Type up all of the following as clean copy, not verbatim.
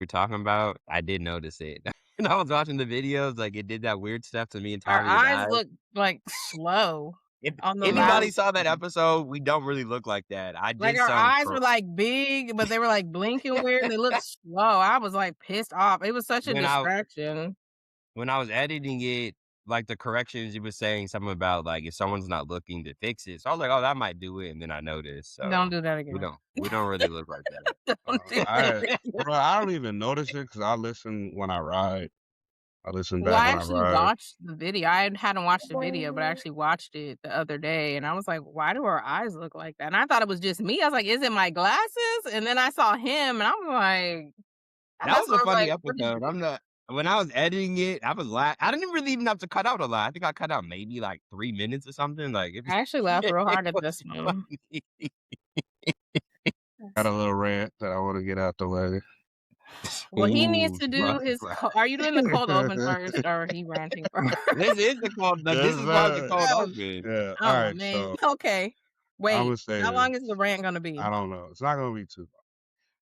you're talking about, I did notice it. And I was watching the videos, like, it did that weird stuff to me and Our Taria's eyes eyes. look, like, slow If on the anybody last saw that episode, we don't really look like that. I like, just our saw 'em eyes for were, like, big, but they were, like, blinking weird, they looked slow. I was, like, pissed off. It was such a when I distraction. when I was editing it, like, the corrections, it was saying something about, like, if someone's not looking to fix it. So I was like, "Oh, that might do it," and then I noticed, Don't so do that we again. don't we don't really look like that. Don't do that I again. bro, I don't even notice it because I listen when I ride. I listen Well, back I when I actually ride. watched the video. I hadn't watched the video, but I actually watched it the other day, and I was like, "Why do our eyes look like that?" And I thought it was just me. I was like, "Is it my glasses?" And then I saw him, and I'm like That that's was a what I was funny like, "What is episode. this?" I'm not when I was editing it, I was I didn't really even have to cut out a lot. I think I cut out maybe, like, 3 minutes or something, like, it was I actually laughed real it hard at was this one. funny. Got a little rant that I want to get out the way. Well, he needs Ooh, to she do about to his cry. are you doing the cold open first, or are he ranting first? This is the cold like, this Yes, is part of the cold Oh, open. yeah. All oh, right. man. So Okay. I'm Wait, gonna say how long is this. the rant gonna I be? don't know. It's not gonna be too long.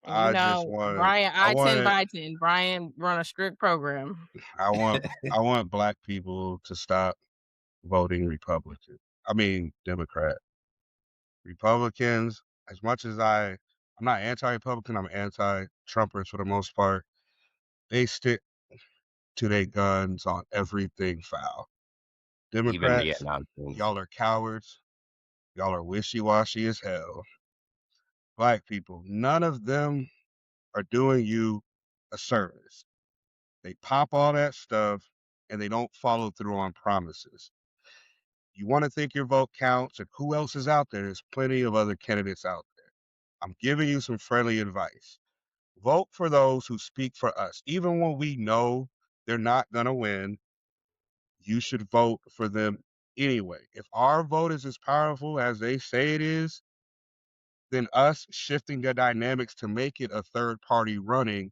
And you I just know, want. Brian, I I 10 want. by 10. Brian run a strict program. I want. I want black people to stop voting Republican. I mean Democrat. Republicans. As much as I'm not anti-Republican. I'm anti-Trumpers for the most part. They stick to their guns on everything foul. Even the Democrats, nonsense. y'all are cowards. Y'all are wishy-washy as hell. Black people, none of them are doing you a service. They pop all that stuff and they don't follow through on promises. You want to think your vote counts, and who else is out there? There's plenty of other candidates out there. I'm giving you some friendly advice. Vote for those who speak for us. Even when we know they're not going to win, you should vote for them anyway. If our vote is as powerful as they say it is, then us shifting the dynamics to make it a third party running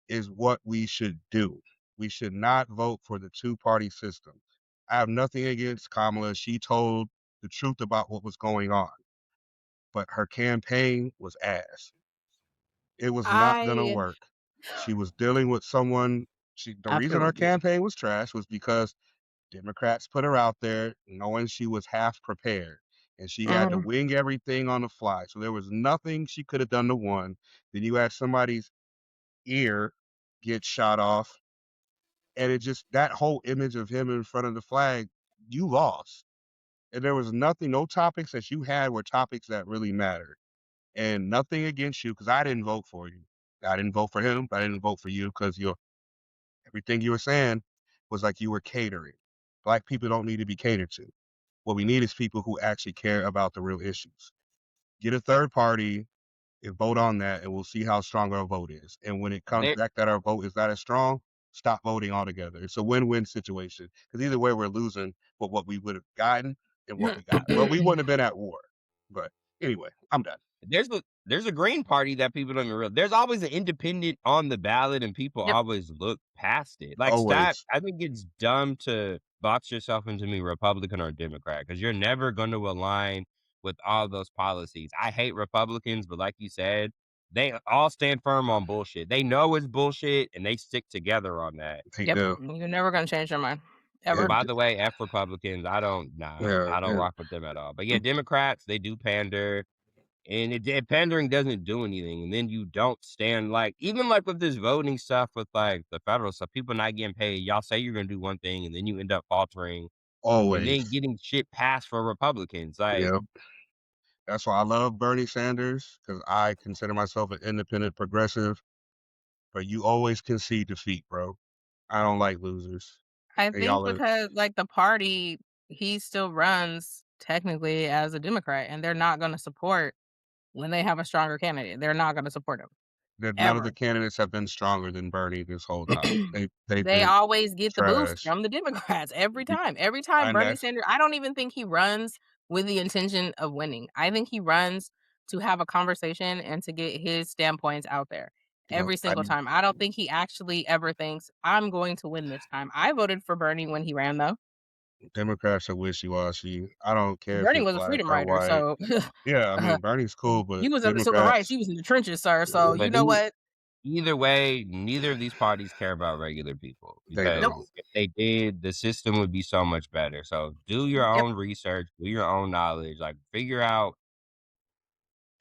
is what we should do. We should not vote for the two-party system. I have nothing against Kamala. She told the truth about what was going on, but her campaign was ass. It was not going to I work. She was dealing with someone. The I reason feel her you. campaign was trash was because Democrats put her out there knowing she was half prepared and she had to Mhm. wing everything on the fly. So there was nothing she could have done to one. Then you had somebody's ear get shot off. And it just, that whole image of him in front of the flag, you lost. And there was nothing, no topics that you had were topics that really mattered. And nothing against you because I didn't vote for you. I didn't vote for him, but I didn't vote for you because everything you were saying was like you were catering. Black people don't need to be catered to. What we need is people who actually care about the real issues. Get a third party and vote on that, and we'll see how strong our vote is. And when it comes There back that our vote is not as strong, stop voting altogether. It's a win-win situation because either way, we're losing for what we would have gotten and what we got. Well, we wouldn't have been at war. But anyway, I'm done. there's a Green Party that people don't even realize. There's always an independent on the ballot, and people Yep. always look past it. Like, stop Always. I think it's dumb to box yourself into being Republican or Democrat because 'cause you're never gonna align with all those policies. I hate Republicans, but like you said, they all stand firm on bullshit. They know it's bullshit, and they stick together on that. They Yep. do. You're never gonna change your mind. And Ever. by the way, F Republicans, Yeah, I don't yeah. rock with them at all. But yeah, Democrats, they do pander. And pandering doesn't do anything, and then you don't stand like even like with this voting stuff with like the federal stuff, people not getting paid. Y'all say you're gonna do one thing, and then you end up faltering, and then Always. getting shit passed for Republicans. Like, Yep. That's why I love Bernie Sanders because I consider myself an independent progressive. But you always concede defeat, bro. I don't like losers. I And think y'all are because, like, the party, he still runs technically as a Democrat, and they're not gonna support when they have a stronger candidate. They're not gonna support him, that none of the ever. candidates have been stronger than Bernie this whole time. They've They been always get the boost trash. from the Democrats every Be- time. Every time And Bernie that's Sanders I don't even think he runs with the intention of winning. I think he runs to have a conversation and to get his standpoints out there yep. every single time. I don't think he actually ever thinks, "I'm going to win this time." I voted for Bernie when he ran, though. Democrats are wishy washy. I don't care if Bernie you're was a black freedom or rider, white. so Yeah, I uh, mean Bernie's cool, he but was under civil rights. Democrats, He was in the trenches, sir. So you but know he what? either way, neither of these parties care about regular people They because Nope. don't. if they did, the system would be so much better. So do your Yep. own research, do your own knowledge, like figure out.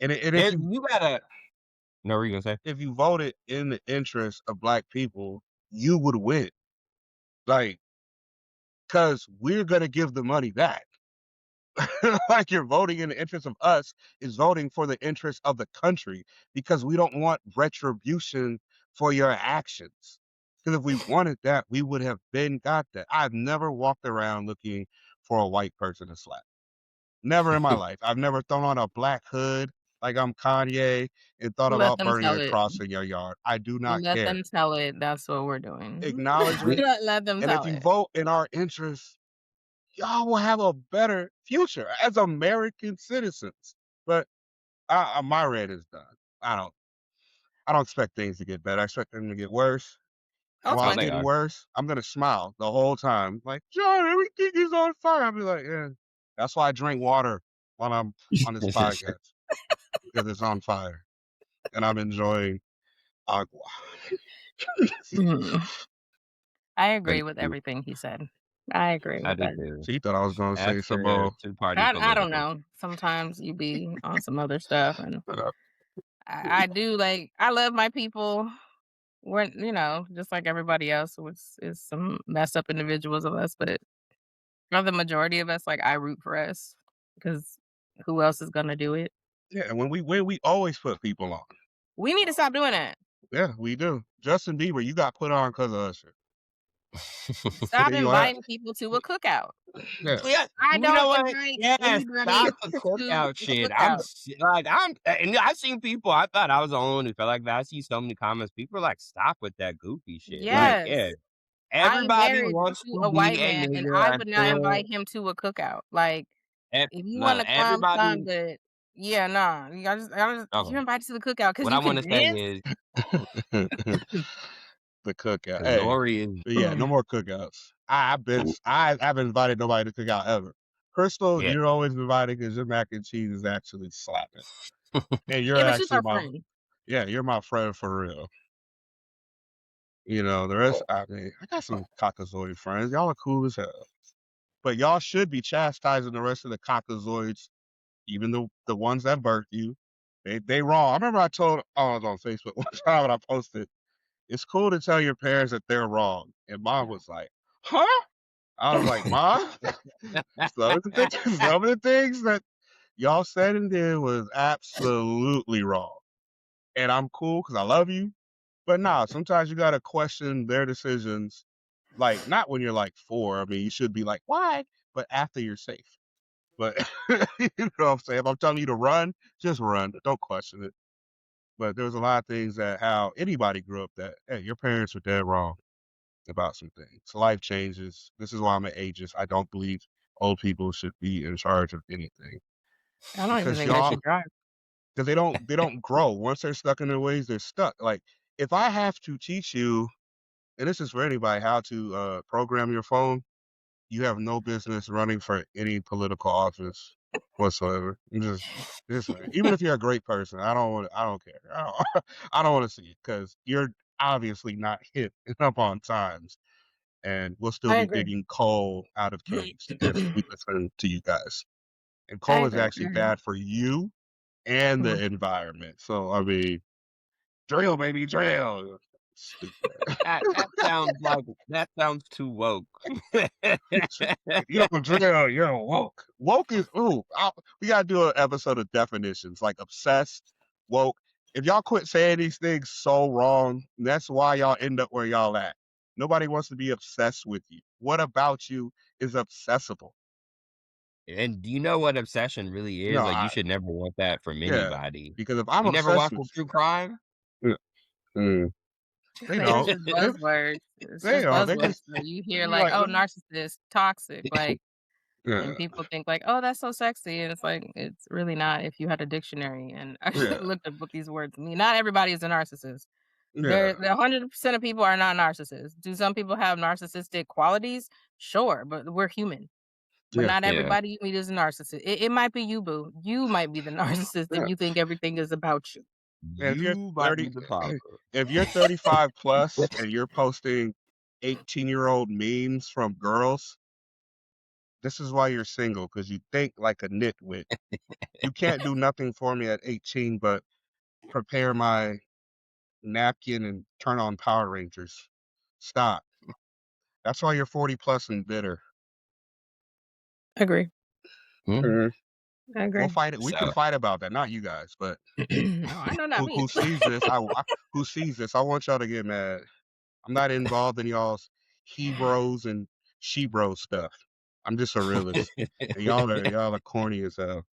And It, you gotta. No, what were you gonna say? if you voted in the interest of black people, you would win. Like, cause we're gonna give the money back. Like you're voting in the interest of us is voting for the interest of the country because we don't want retribution for your actions. Because if we wanted that, we would have been got that. I've never walked around looking for a white person to slap. Never in my life. I've never thrown on a black hood like I'm Kanye and thought Let about them burning tell a it. cross in your yard. I do not Let care. them tell it. That's what we're doing. Acknowledgement. Let them And if tell you it. vote in our interest, y'all will have a better future as American citizens. But my rant is done. I don't. I don't expect things to get better. I expect them to get worse. And while Oh, it's Okay. they getting are. worse, I'm gonna smile the whole time. Like, John, everything is on fire. I'll be like, yeah. That's why I drink water while I'm on this podcast because it's on fire and I'm enjoying agua. Mhm. I agree Thank with you. everything he said. I agree I with do that. too. So you thought I was gonna say some After two-party I don't political. know. Sometimes you be on some other stuff, and uh, I do like. I love my people. We're just like everybody else, which is some messed up individuals of us, but for the majority of us, like I root for us because who else is gonna do it? yeah, and when we win, we always put people on. We need to stop doing that. Yeah, we do. Justin Bieber, you got put on because of Usher. Stop You have, inviting people to a cookout. yeah. Yeah, I you know don't what? invite Yes, anybody stop the to cookout a shit. cookout. And I've seen people. I thought I was the only one who felt like that. I see so many comments. People are like, "Stop with that goofy shit." Like, yeah, Yes. I am everybody married wants to to a be white a man, and I nigga. would not invite him to a cookout. Like, if you No, want to come, everybody. come, but yeah, nah. Okay, You're invited to the cookout because what I you want can to say dance. is, The cookout. because Hey, Nori is. but yeah, no more cookouts. I haven't invited nobody to cookout ever. Crystal, Yeah, you're always invited because your mac and cheese is actually slapping, and you're Yeah, but she's actually our my friend. you're my friend for real. You know the rest. I mean, I got some cockazoid friends. Y'all are cool as hell, but y'all should be chastising the rest of the cockazoids, even the ones that birthed you. They wrong. I remember I was on Facebook one time and I posted, "It's cool to tell your parents that they're wrong," and mom was like, "Huh?" I was like, "Mom, some of the things that y'all said and did was absolutely wrong, and I'm cool because I love you, but nah, sometimes you gotta question their decisions, like not when you're like 4. I mean, you should be like, why? But after you're safe. But you know what I'm saying? If I'm telling you to run, just run. Don't question it. But there's a lot of things that how anybody grew up that, hey, your parents were dead wrong about some things. Life changes. This is why I'm an ageist. I don't believe old people should be in charge of anything I don't even because think they y'all should drive. because they don't grow. Once they're stuck in their ways, they're stuck. Like if I have to teach you, and this is for anybody, how to program your phone, you have no business running for any political office whatsoever. Just saying. Even if you're a great person, I don't care. I don't want to see it because you're obviously not hip and up on times, and we'll still I be agree. digging coal out of caves if we listen to you guys. And I coal is agree. actually bad for you and Mhm. the environment. So I mean, drill, baby, drill. Stupid. That sounds too woke. You don't drill, you're woke. Woke is we gotta do an episode of definitions, like obsessed, woke. If y'all quit saying these things so wrong, that's why y'all end up where y'all at. Nobody wants to be obsessed with you. What about you is obsessible? And do you know what obsession really No, is? Like, you should never want that from yeah, anybody. because if I'm You never obsessed watch with a true crime? you, they It's don't. just buzzwords. It's They just don't. They buzzwords. just So you hear you're like, like, oh, narcissist, toxic, like, yeah, and people think like, oh, that's so sexy, and it's like it's really not. If you had a dictionary and yeah, actually looked up what these words mean, not everybody is a narcissist. yeah, 100% of people are not narcissists. Do some people have narcissistic qualities? Sure, but we're human. But yeah, not Yeah. everybody you meet is a narcissist. It might be you, boo. You might be the narcissist if yeah. you think everything is about you. if you're You might 30, be the papa. if you're 35 plus and you're posting 18-year-old memes from girls, this is why you're single, because you think like a nitwit. You can't do nothing for me at 18 but prepare my napkin and turn on Power Rangers. Stop. That's why you're 40 plus and bitter. Agree. Mhm. I We'll agree. fight it. We can So fight about that, not you guys, but No, I know not me. who sees this? Who sees this? I want y'all to get mad. I'm not involved in y'all's he bros and she bro stuff. I'm just a realist, and y'all are corny as hell.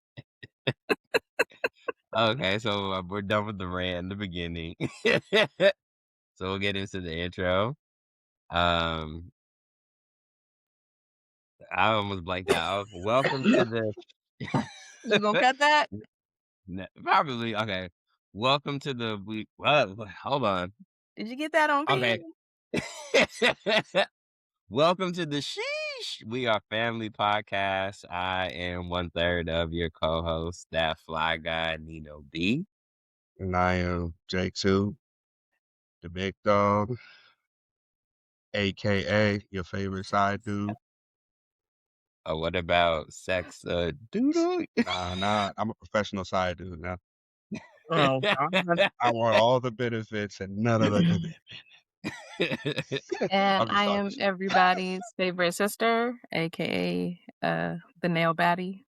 okay, so we're done with the rant in the beginning. So we'll get into the intro. Um, I almost blanked out. Welcome to the You gonna cut that? probably okay. Welcome to the week. Hold on. Did you get that on Okay. film? Welcome to the Sheesh. We are family podcast. I am 1/3 of your co-host, that fly guy Nino B. And I am J2, the big dog, aka your favorite side dude. What about sex doodle? Nah, I'm a professional side dude now. Oh, God. I want all the benefits and none of the commitment. And I'm just I talking am shit. everybody's favorite sister, aka the nail baddie.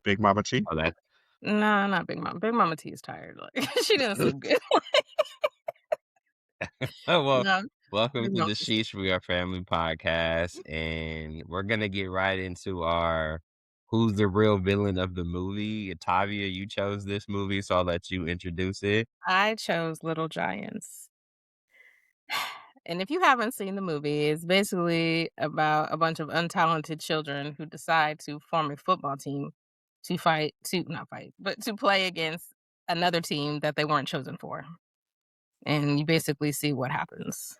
Big Mama T. Oh, that No, not Big Mama. Big Mama T is tired. Like she didn't sleep good. well, No, welcome Big to Mama. the Sheesh We Are Family podcast, and we're gonna get right into our who's the real villain of the movie. Tavia, you chose this movie, so I'll let you introduce it. I chose Little Giants. And if you haven't seen the movie, it's basically about a bunch of untalented children who decide to form a football team to fight, to not fight, but to play against another team that they weren't chosen for. And you basically see what happens.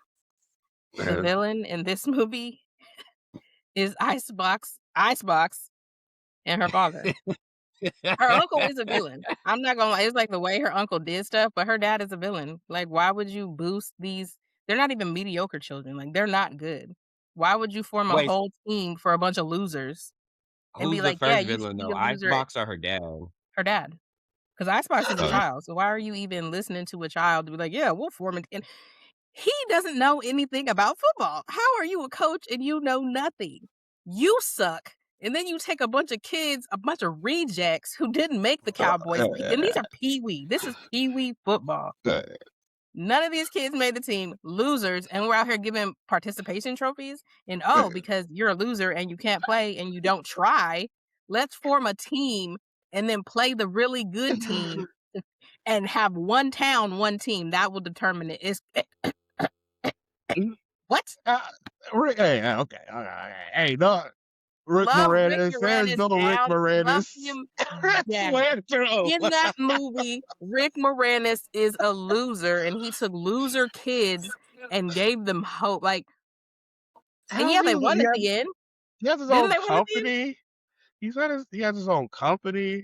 The Man, villain in this movie is Icebox, and her father. Her uncle is a villain. I'm not gonna lie. It's like the way her uncle did stuff, but her dad is a villain. Like, why would you boost these? They're not even mediocre children. Like, they're not good. Why would you form a Wait, whole team for a bunch of losers and be who's the like, yeah, first you should villain be though? a loser? Icebox or her dad? Her dad. Because Icebox is a Oh, child. So why are you even listening to a child to be like, yeah, we'll form it? And he doesn't know anything about football. How are you a coach and you know nothing? You suck. And then you take a bunch of kids, a bunch of rejects who didn't make the Cowboys. And these are Pee-wee. This is Pee-wee football. None of these kids made the team, losers, and we're out here giving participation trophies. And because you're a loser and you can't play and you don't try, let's form a team and then play the really good team and have one town, one team. That will determine it. It's what? hey, okay. Hey, no. Rick Love Rick Moranis. There's Moranis no Rick down. Love Moranis. him That's down. Landro. In that movie, Rick Moranis is a loser, and he took loser kids and gave them hope. Like, and yeah, they won at the end. He has his Didn't own they win at the end? company. He has his own company.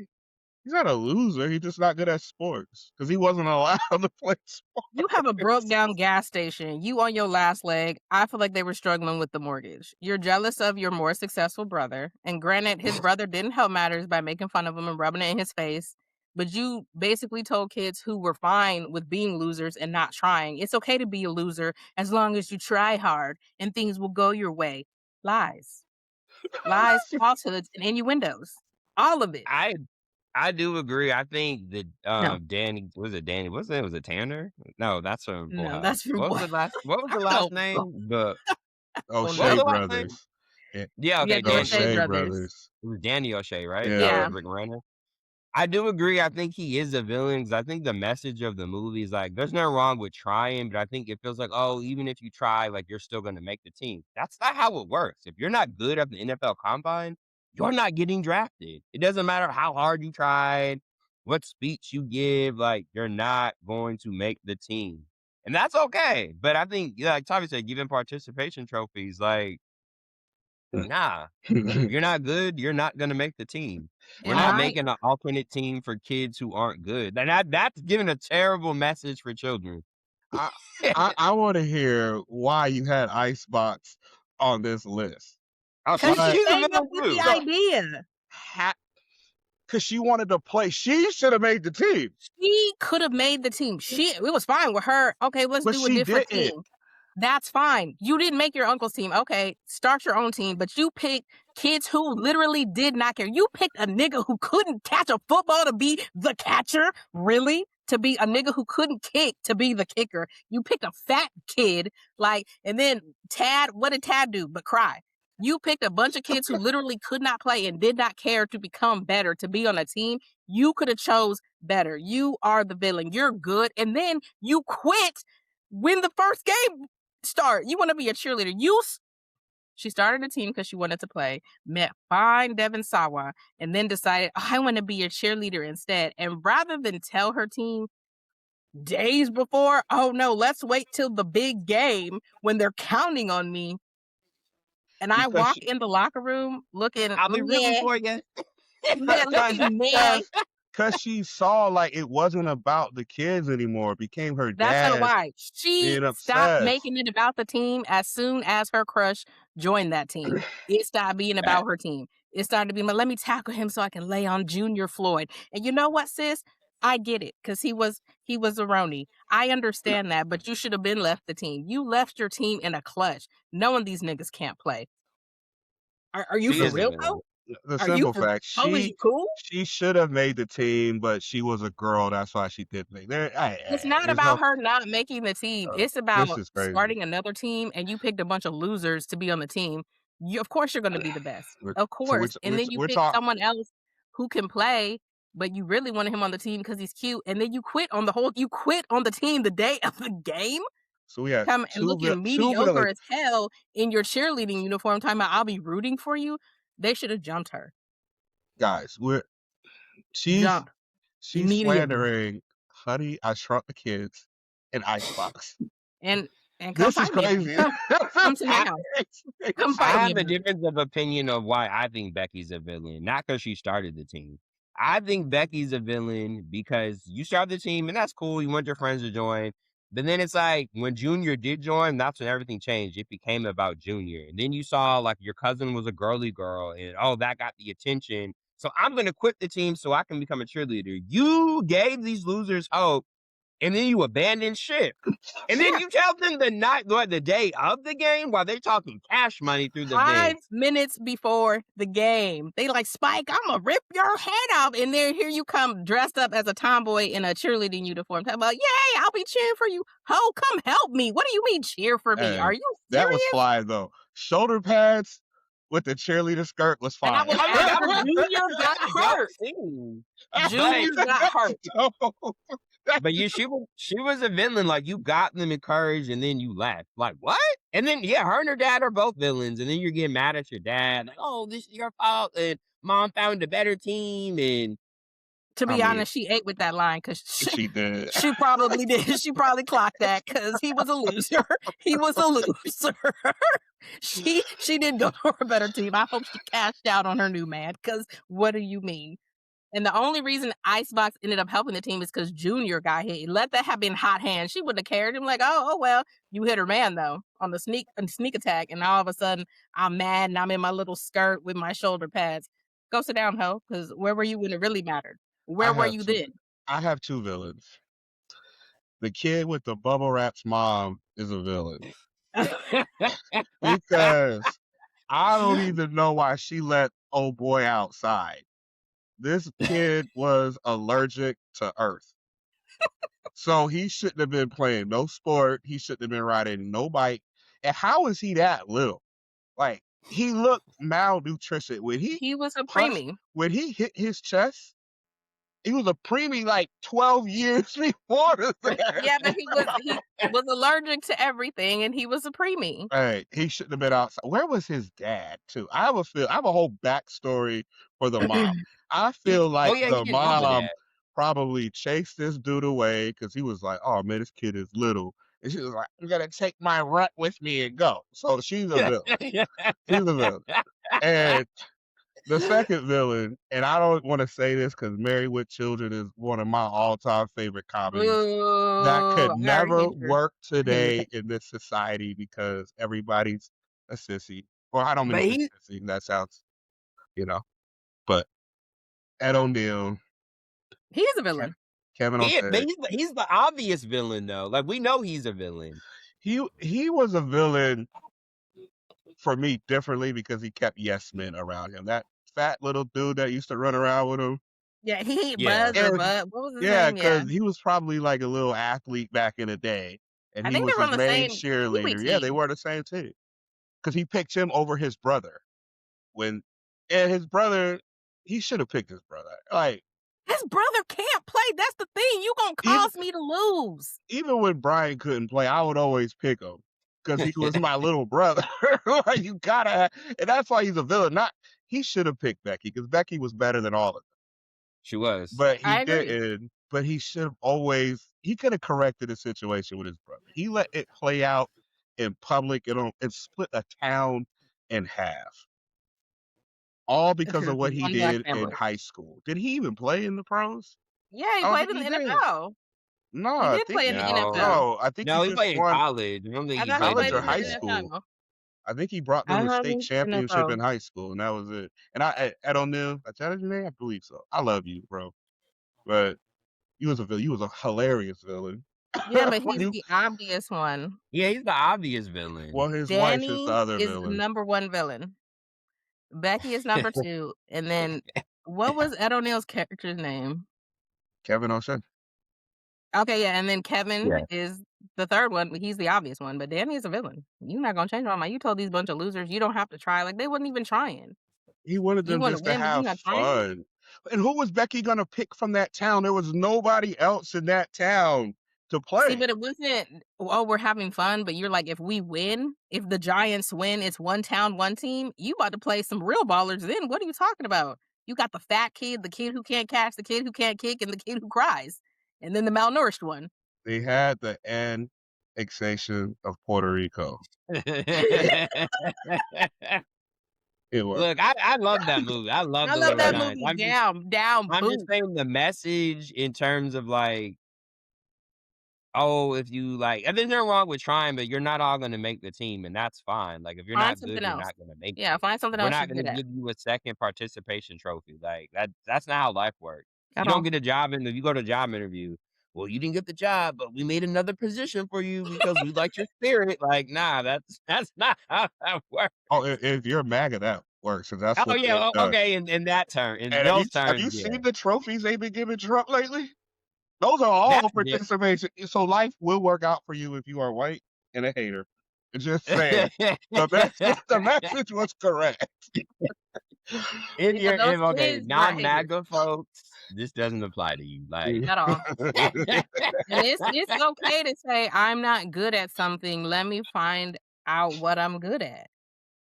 He's not a loser. He's just not good at sports because he wasn't allowed to play sports. You have a broke down gas station. You on your last leg. I feel like they were struggling with the mortgage. You're jealous of your more successful brother. And granted, his brother didn't help matters by making fun of him and rubbing it in his face. But you basically told kids who were fine with being losers and not trying, it's okay to be a loser as long as you try hard and things will go your way. Lies. Lies, falsehoods, and innuendos. All of it. I do agree. I think that No. Danny was it Danny? What's his name? Was it Tanner? No, that's from Full No, House. that's from What was what? the last? What was the I last don't know. name? The Oh, Oh, what was Shea the no. last name? Brothers. Yeah, Yeah, Yeah, okay, the the Danny O'Shea O'Shea O'Shea. brothers. It was Danny O'Shea, right? Yeah. Rick Moranis. I do agree. I think he is a villain because I think the message of the movie is like, there's nothing wrong with trying, but I think it feels like, oh, even if you try, like you're still going to make the team. That's not how it works. If you're not good at the NFL Combine, you're not getting drafted. It doesn't matter how hard you tried, what speech you give, like you're not going to make the team, and that's okay. But I think, like Tommy said, giving participation trophies, like Nah, you're not good. You're not gonna make the team. We're And not my making an alternate team for kids who aren't good. And that's giving a terrible message for children. I I want to hear why you had Icebox on this list. because She's she Like, a came up villain with the too. no, idea. because she wanted to play. She should have made the team, She could have made the team. It was fine with her. Okay, let's but do a she different didn't. team. That's fine. You didn't make your uncle's team. Okay, start your own team. But you picked kids who literally did not care. You picked a nigga who couldn't catch a football to be the catcher. Really? To be a nigga who couldn't kick to be the kicker. You picked a fat kid, and then Tad, what did Tad do but cry? You picked a bunch of kids who literally could not play and did not care to become better, to be on a team. You could have chose better. You are the villain. You're good. And then you quit when the first game start. You want to be a cheerleader. She started a team because she wanted to play, met fine Devin Sawa, and then decided, I want to be a cheerleader instead. And rather than tell her team days before, oh no, let's wait till the big game when they're counting on me. And I Because walk she, in the locker room looking, I'll be rooting meh, for you. looking meh. because she saw like it wasn't about the kids anymore. It became her That's not dad why. She being stopped obsessed. making it about the team as soon as her crush joined that team. It stopped being about her team. It started to be, let me tackle him so I can lay on Junior Floyd. And you know what, sis? I get it, because he was a Roni. I understand that, but you should have been left the team. You left your team in a clutch, knowing these niggas can't play. Are you She for is a real, villain. though? The Are you simple for fact, oh, is you cool? she should have made the team, but she was a girl. That's why she didn't make. It's not There's no. about her not making the team. It's This about is crazy. starting another team, and you picked a bunch of losers to be on the team. Of course, you're going to be the best. We're- Of So course. And then you we're pick talking. someone else who can play, but you really wanted him on the team because he's cute. And then you quit on the team the day of the game. So we have Come and two looking mediocre as hell in your cheerleading uniform, talking about I'll be rooting for you. They should have jumped her. guys. She's Jump. Immediately. slandering Honey, I Shrunk the Kids and Icebox. And come This is find me. crazy. Come to my house. Come I find have me. a difference of opinion of why I think Becky's a villain, not because she started the team. I think Becky's a villain because you started the team and that's cool. You want your friends to join. But then it's like when Junior did join, that's when everything changed. It became about Junior. And then you saw like your cousin was a girly girl and that got the attention. So I'm going to quit the team so I can become a cheerleader. You gave these losers hope and then you abandon ship. And then you tell them the day of the game while they're talking cash money through the 5 vent. minutes before the game. They like, Spike, I'm gonna rip your head off. And then here you come dressed up as a tomboy in a cheerleading uniform. Talking about, yay, I'll be cheering for you. Ho, come help me. What do you mean cheer for me? Hey, Are you that serious? was fly though. Shoulder pads with the cheerleader skirt was And fine. that was after Junior got hurt. Junior got hurt. But she was a villain. Like you got them encouraged and then you left. Like what? And then her and her dad are both villains. And then you're getting mad at your dad. Like, oh, this is your fault. And mom found a better team. And To be honest, she ate with that line because She did. she probably did. She probably clocked that because he was a loser. He was a loser. She didn't go to a better team. I hope she cashed out on her new man because what do you mean? And the only reason Icebox ended up helping the team is because Junior got hit. Let that have been hot hands. She wouldn't have cared. I'm like, oh well, you hit her man though on the sneak attack, and all of a sudden I'm mad and I'm in my little skirt with my shoulder pads. Go sit down, ho, because where were you when it really mattered? Where were you then? I have two villains. The kid with the bubble wrap's mom is a villain. Because I don't even know why she let old boy outside. This kid was allergic to earth. So he shouldn't have been playing no sport. He shouldn't have been riding no bike. And how is he that little? Like, he looked malnutrition. He was a preemie. When he hit his chest, he was a preemie like 12 years before this. Yeah, but he was allergic to everything, and he was a preemie. Hey, he shouldn't have been outside. Where was his dad too? I have a whole backstory for the mom. I feel like the mom probably chased this dude away because he was like, "Oh man, this kid is little," And she was like, I'm gonna take my rut with me and go. So she's a villain. She's a villain. And the second villain, and I don't want to say this because Married with Children is one of my all-time favorite comedies that Ooh, could I already never hate your work hate. today in this society because everybody's a sissy. Well, I don't mean But to say he, sissy. That sounds, but Ed O'Neill, He's a Kev- villain. Kevin but O'Shea, he's the obvious villain though. Like we know he's a villain. he was a villain for me differently because he kept yes men around him. That fat little dude that used to run around with him. Yeah, he Yeah. Buzz or And Bud. What was his yeah, name? Yeah. because he was probably like a little athlete back in the day, and I he think was they were his on the main same Pee-wee cheerleader. Yeah, they team. were the same team because he picked him over his brother. And his brother, he should have picked his brother. Like His brother can't play. That's the thing. You gonna even cause me to lose. even when Brian couldn't play, I would always pick him because he was my little brother. Like, you gotta, and that's why he's a villain. Not he should have picked Becky because Becky was better than all of them. She was. But he I agree. didn't. But he should have always. He could have corrected the situation with his brother. He let it play out in public and split a town in half, all because of what he One black did in family. high school. Did he even play in the pros? Yeah, he I don't played think in he the did. NFL. No, He I did think play in the No. NFL. no. I think No, he he just played in won college. I don't think I he thought he played in college played or in the high the NFL. school. NFL. I think he brought them I to heard state him championship NFL. in high school, and that was it. And I don't know. I tell you name, I believe so. I love you, bro, but you was a villain. You was a hilarious villain. Yeah, but When he's you, the obvious one. Yeah, he's the obvious villain. well, his wife is the Danny other is villain. number one villain. Becky is number two. And then what was Ed O'Neill's character's name? Kevin O'Shea. Okay, yeah, and then Kevin Yeah. is the third one. He's the obvious one, but Danny is a villain. You're not gonna change my mind. You told these bunch of losers you don't have to try. Like they wasn't even trying. He wanted You them want to just to win, but you're have not trying. fun. And who was Becky gonna pick from that town? There was nobody else in that town to See, play. but it wasn't. Oh, we're having fun. But you're like, if we win, if the Giants win, it's one town, one team. You about to play some real ballers. Then what are you talking about? You got the fat kid, the kid who can't catch, the kid who can't kick, and the kid who cries, and then the malnourished one. They had the annexation of Puerto Rico. It was. Look, I love that movie. I love I the love Little that Giants. movie down, I'm just boot. saying the message in terms of like, oh, if you like, and there's nothing wrong with trying, but you're not all going to make the team, and that's fine. Like if you're Find not good, something you're else. not going to make Yeah, it. find something We're else you're not going good to at. give you a second participation trophy. Like that's not how life works. At You all. don't get a job and you go to a job interview. Well, you didn't get the job, but we made another position for you because we liked your spirit. Like, nah, that's not how that works. Oh, if you're MAGA, that works. And that's Oh what yeah, they've done. okay. In that term, in And those have you terms, yeah. seen the trophies they've been giving Trump lately? Those are all That's different. participation. So life will work out for you if you are white and a hater. Just saying. The message was correct. If Yeah, you're those if, okay, kids not haters non-MAGA folks, this doesn't apply to you. Like, at all. And it's okay to say I'm not good at something. Let me find out what I'm good at.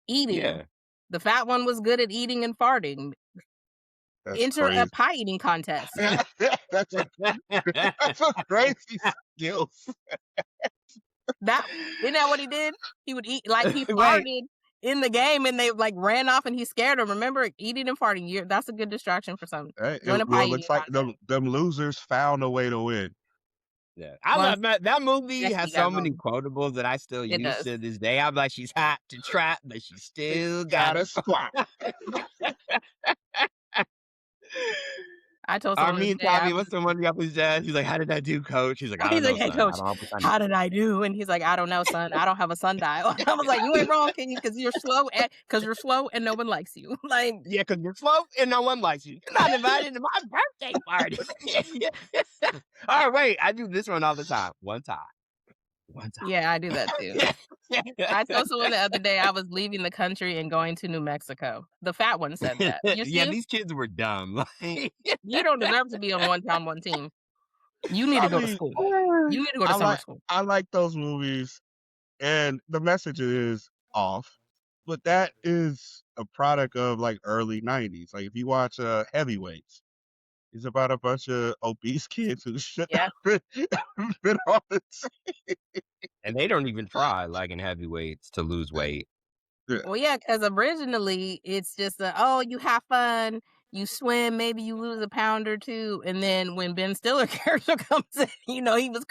Eating. yeah. The fat one was good at eating and farting. That's Enter crazy. a pie eating contest. That's a crazy skills. Isn't that what he did? He would eat like he Wait. farted in the game, and they like ran off, and he scared him. Remember, eating and farting. That's a good distraction for some. Hey, Join a pie well, eating looks like contest. them losers found a way to win. Yeah, I Once love that movie Becky has got so many home. quotables that I still It use does. to this day. I'm like, she's hot to trap, but she still Got got a it. squat. I told someone the Armin other day, I Tommy, was what's the one up his dad? He's like, how did I do, coach? He's like, I don't he's know, like, hey son. coach, I don't know. how did I do? And he's like, I don't know, son. I don't have a sundial. I was like, you ain't wrong, King, because you're slow and no one likes you. Like, Yeah, because you're slow and no one likes you. You're not invited to my birthday party. All right, wait, I do this one all the time. One time. yeah, I do that too. I told someone the other day I was leaving the country and going to New Mexico. The fat one said that. You Yeah, see? these kids were dumb. You don't deserve to be on one town, one team. You need to go to school. You need to go to summer school. I like those movies, and the message is off, but that is a product of like early '90s. Like if you watch Heavyweights, it's about a bunch of obese kids who should Yeah. have been on the team. And they don't even try, like, in heavyweights to lose weight. Yeah. Well, yeah, because originally it's just oh, you have fun, you swim, maybe you lose a pound or two, and then when Ben Stiller character comes in, he was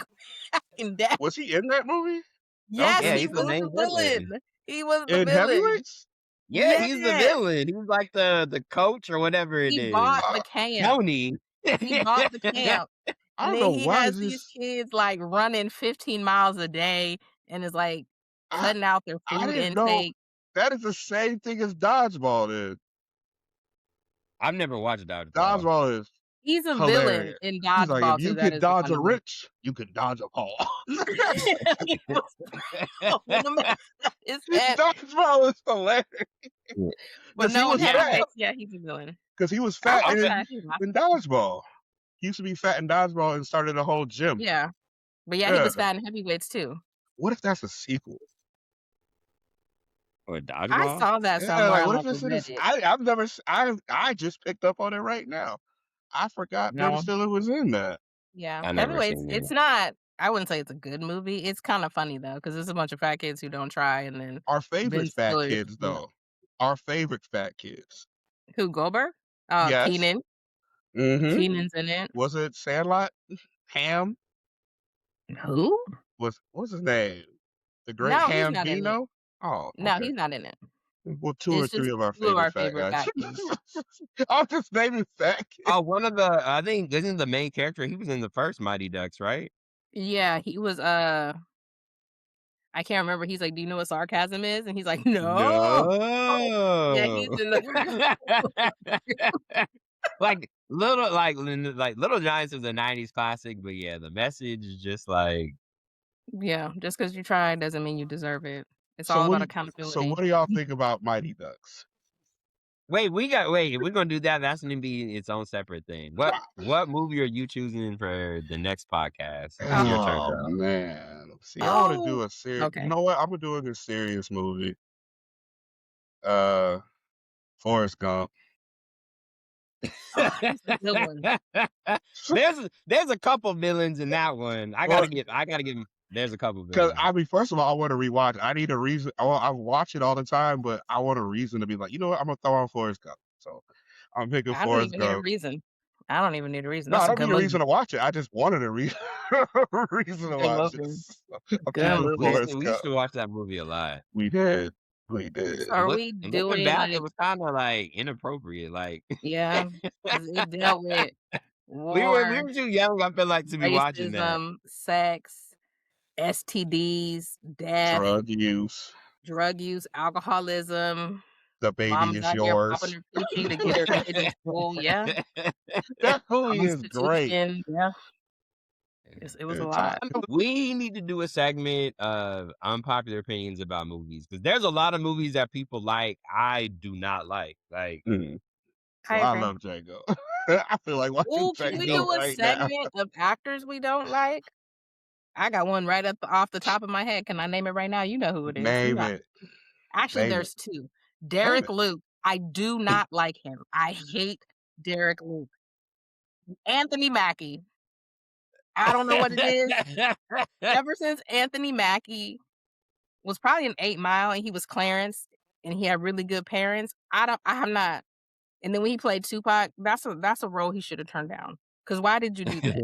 cracking down. Was he in that movie? Yes, Yeah, he he's the was main the villain. villain. He was the In villain. heavyweights? Yeah, he's the Yes. villain. He's like the coach or whatever it He is. bought the Uh, camp. Tony. He bought the camp. I And don't then know he why has these this. kids like running 15 miles a day and is like I cutting out their I food didn't know intake. that is the same thing as dodgeball. Is I've never watched Dodgeball. dodgeball is He's a villain hilarious. in He's like, Dodgeball if too. you That can is the dodge funny a one. rich, you can dodge a ball. He was throwing them at his head. Dodgeball is hilarious But because he no, in was fat. heavyweights, yeah, he's a villain. Because he was I fat watched Okay. that. He was awesome. in dodgeball. He used to be fat in dodgeball and started a whole gym. Yeah. But yeah, he Yeah. was fat in heavyweights too. What if that's a sequel? Or I Dodgeball? saw that Yeah, somewhere like on what like if a this is? Reddit. I've never. I just picked up on it right now. I forgot Ben No, Stiller was in that. Yeah. I never Heavyweights, seen it's it. not, I wouldn't say it's a good movie. It's kind of funny though, because there's a bunch of fat kids who don't try, and then Our Ben favorite fat Stiller, kids, though. Our favorite fat kids. who, Goldberg? Yes. Keenan. Mm-hmm. Keenan's in it. Was it Sandlot? Ham Who? what's his name? The Great No, he's Ham not in it. Bino? Oh, No, okay. he's not in it. Well, two or It's three just of our two of our favorite fat favorite guys. fat kids. I'm just naming fat kids. Oh, one of the I think isn't the main character. He was in the first Mighty Ducks, right? Yeah, he was I can't remember. He's like, "Do you know what sarcasm is?" And he's like, "No." Yeah, he's No. in the like Little Giants is a '90s classic, but yeah, the message is just like Yeah, just because you try doesn't mean you deserve it. It's So all what about do accountability. what do y'all think about Mighty Ducks? wait, if we're gonna do that, that's gonna be its own separate thing. What movie are you choosing for the next podcast? It's your turn, Oh girl. man. See, I want to Oh, do a serious. okay. You know what? I'm gonna do a serious movie. Forrest Gump. That's a good one. there's a couple villains in that one. I Well, gotta give him. There's a couple because villains. first of all, I want to rewatch. I need a reason. I watch it all the time, but I want a reason to be like, you know what? I'm gonna throw on Forrest Gump. So I'm picking I don't Forrest even need a Gump. reason. I don't even need a reason. No, I That's a don't good need a reason movie. to watch it. I just wanted a reason reason to Good watch it. movie. So I'm Good picking movie. Forrest We Gump. used to watch that movie a lot. We did. We did. So are Look, we and looking doing back, like, it was kind of like inappropriate. Like yeah, 'cause it dealt with we war, were too young. I feel like to be watching that. racism, sex, STDs, death, Drug use. drug use, alcoholism, The baby moms is out here popping yours. her coochie to get her kid in school. Yeah, That movie is great. prostitution. Yeah, it was a lot. We need to do a segment of unpopular opinions about movies because there's a lot of movies that people like. I do not like. Like, Mm. So I I agree. love Django. I feel like watching Ooh, can we Django do a right now. segment of actors we don't like? I got one right up off the top of my head. Can I name it right now? You know who it is. Name it. Actually, Name it. there's two. Name Derek it. Luke. I do not like him. I hate Derek Luke. Anthony Mackie. I don't know what it is. Ever since Anthony Mackie was probably in 8 Mile and he was Clarence and he had really good parents, I'm not. And then when he played Tupac, that's a role he should have turned down. Because why did you do that?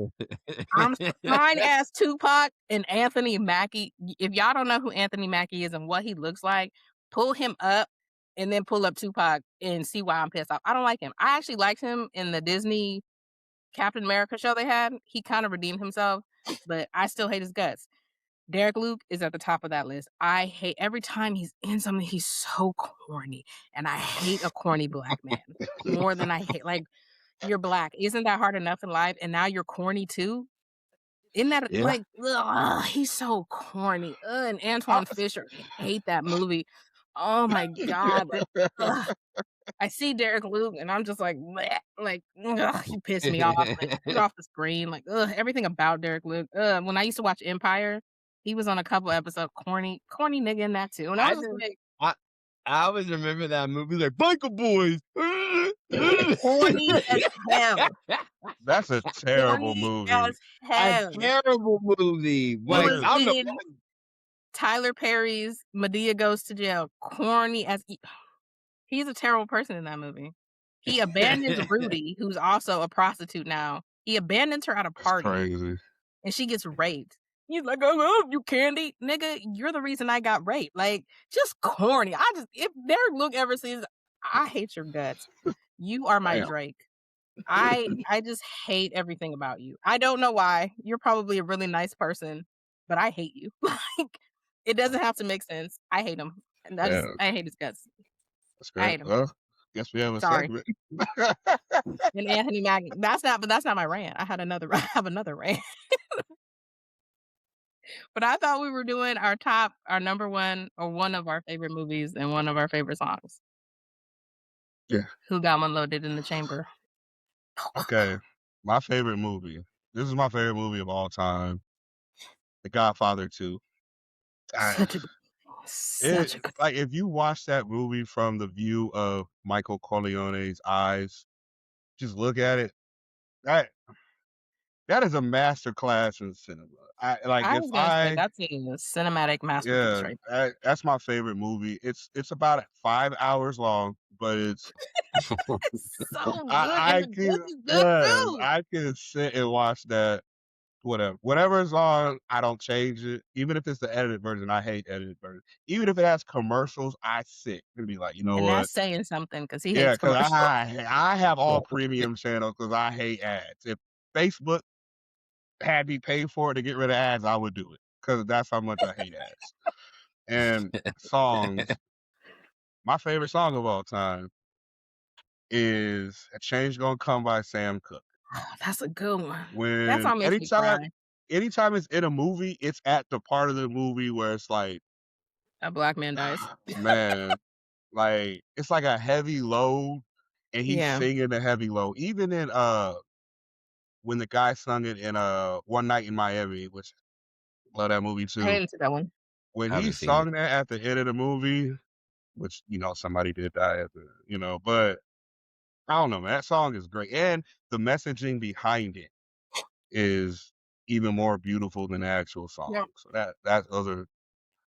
I'm trying to ask Tupac and Anthony Mackie. If y'all don't know who Anthony Mackie is and what he looks like, pull him up and then pull up Tupac and see why I'm pissed off. I don't like him. I actually liked him in the Disney Captain America show they had. He kind of redeemed himself, but I still hate his guts. Derek Luke is at the top of that list. I hate every time he's in something, he's so corny. And I hate a corny black man more than I hate, like, you're black. Isn't that hard enough in life? And now you're corny too? Isn't that Yeah. like, ugh, he's so corny. And Antoine Fisher, I hate that movie. Oh my God. Like, ugh. I see Derek Luke and I'm just like, bleh, like, ugh, he pissed me off. Like, get off the screen. Like, ugh, everything about Derek Luke. When I used to watch Empire, he was on a couple episodes, corny nigga in that too. And I was like, I always remember that movie, like Biker Boys. corny as hell. That's a terrible Corny movie. as A hell. terrible movie. It Like, was I'm in Tyler Perry's Medea Goes to Jail, corny as he's a terrible person in that movie. He abandons Rudy, who's also a prostitute now. He abandons her at a That's party, crazy. and she gets raped. He's like, "I love you, Candy." Nigga, you're the reason I got raped. Like, just corny. If Derek Luke ever sees, I hate your guts. You are my Damn. Drake. I just hate everything about you. I don't know why. You're probably a really nice person, but I hate you. Like, it doesn't have to make sense. I hate him. And Yeah, I hate his guts. that's I great. hate him. Well, guess we have a Sorry. segment. And Anthony Mackie. That's not my rant. I have another rant. But I thought we were doing our number one or one of our favorite movies and one of our favorite songs. Yeah. Who got one loaded in the chamber? Okay. My favorite movie. This is my favorite movie of all time. The Godfather 2. Such a good. Like if you watch that movie from the view of Michael Corleone's eyes, just look at it. That is a master class in cinema. I was gonna say that's a cinematic masterpiece, right? That's my favorite movie. It's about 5 hours long, but it's So good. I And the can book is good too. I can sit and watch that. Whatever is on, I don't change it. Even if it's the edited version, I hate edited version. Even if it has commercials, I sit and be like, you know And what? that's saying something because he Yeah, hates because commercials. I have all premium channels because I hate ads. If Facebook had me pay for it to get rid of ads, I would do it because that's how much I hate ads. And songs, my favorite song of all time is "A Change Gonna Come" by Sam Cooke. That's a good one. That When song makes me cry. anytime it's in a movie, it's at the part of the movie where it's like, A black man dies. man, like it's like a heavy load, and he's Yeah. singing the heavy load. Even in when the guy sung it in One Night in Miami, which love that movie I too. didn't see that one. When I he haven't seen sung that at the end of the movie, which somebody did die at the but I don't know, man. That song is great, and the messaging behind it is even more beautiful than the actual song. Yeah. So those are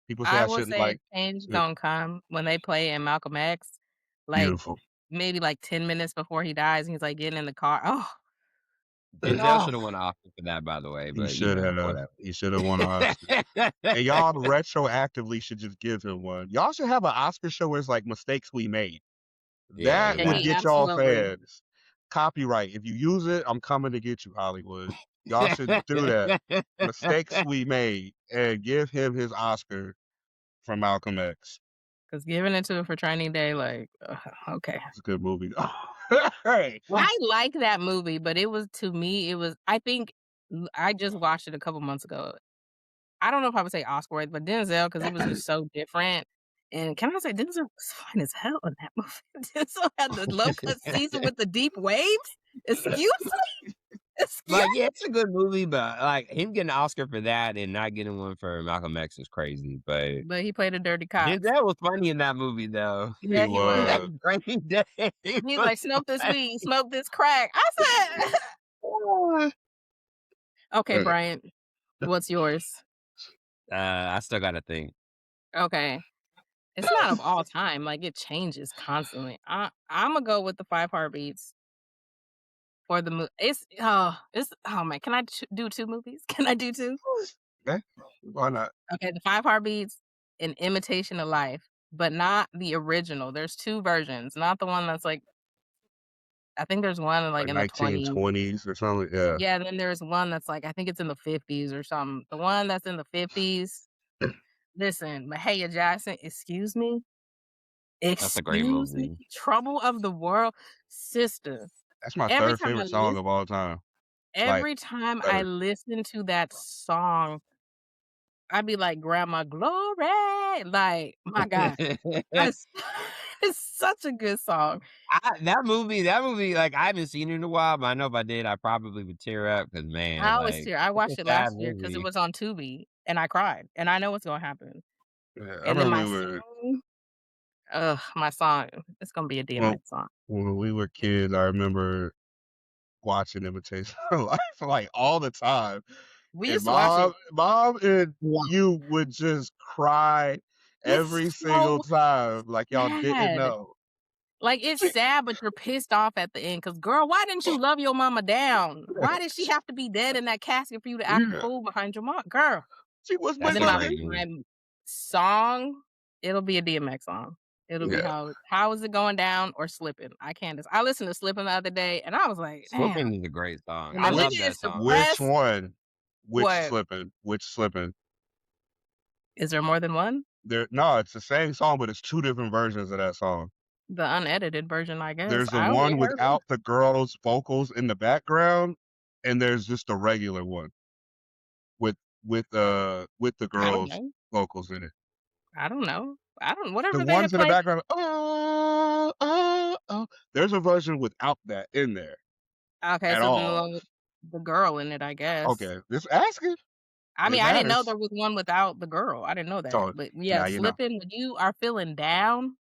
people say I I will shouldn't say like. change Yeah, gonna come when they play in Malcolm X, like beautiful. maybe like 10 minutes before he dies, and he's like getting in the car. Oh, Denzel oh. should have won an Oscar for that, by the way, He but should have. whatever. He should have won an Oscar. And y'all retroactively should just give him one. Y'all should have an Oscar show where it's like mistakes we made. Yeah, That Yeah, would he get y'all absolutely. fans. Copyright. If you use it, I'm coming to get you, Hollywood. Y'all should do that. Mistakes we made, and give him his Oscar from Malcolm X. Because giving it to him for Training Day, like, okay. It's a good movie. Hey. I like that movie, but to me, I think I just watched it a couple months ago. I don't know if I would say Oscar worthy, but Denzel, because it was just so different. And can I say Denzel was fine as hell in that movie? Denzel had the low cut season with the deep waves. Excuse me? Like, yeah, it's a good movie, but like him getting an Oscar for that and not getting one for Malcolm X is crazy. But But he played a dirty cop. Denzel was funny in that movie, though. Yeah, he was. was. Training Day. He's like, smoke this weed, smoke this crack. I said, okay, Bryant, what's yours? I still gotta think. Okay. It's not of all time. Like, it changes constantly. I'm gonna go with the 5 Heartbeats for the movie. Oh man, can I do 2 movies? Can I do 2? Okay. Why not? Okay, the 5 Heartbeats and Imitation of Life, but not the original. There's 2 versions, not the one that's like, I think there's one like in the 20s. 1920s or something. Yeah. Yeah, then there's one that's like, I think it's in the 50s or something. The one that's in the 50s. Listen, Mahalia Jackson, excuse me. That's a great Excuse me. movie. Trouble of the World, sister. That's my Every third time I favorite song listen, of all time. Like, every time I third. listen to that song, I'd be like, Grandma Glory. Like, my God. It's such a good song. That movie, like I haven't seen it in a while, but I know if I did, I probably would tear up because man, I always like tear. I it's watched a it sad last year because it movie. was on Tubi, and I cried, and I know what's gonna happen. Yeah, I And then my remember song, my song, it's gonna be a DMX song. when we were kids. I remember watching Imitation of Life like all the time. We And used to watch it. mom and Yeah. you would just cry It's every single so time like y'all didn't sad. know. Like, it's sad, but you're pissed off at the end. Cause girl, why didn't you love your mama down? Why did she have to be dead in that casket for you to act a Yeah. fool behind your mom? Girl. She was my And That's then so my mother. crazy. song, it'll be a DMX song. It'll be Yeah. how is it going down or Slippin'. I listened to Slippin' the other day and I was like, damn. Slipping is a great song. When I the love nigga that is song. Which depressed, one? Which what? slipping? Which slipping? Is there more than one? No, it's the same song, but it's two different versions of that song. The unedited version, I guess. There's the I only one heard one. without the girl's vocals in the background, and there's just a regular one with the I don't girl's know. vocals in it. I don't know. The Whatever they ones had in the played. background, oh, oh, oh. There's a version without that in there Okay, at so then the all. one with the girl in it, I guess. Okay, just asking. I It mean, I didn't know matters. there was one without the girl. I didn't know that. So But now yeah, you know. Slippin', when you are feeling down,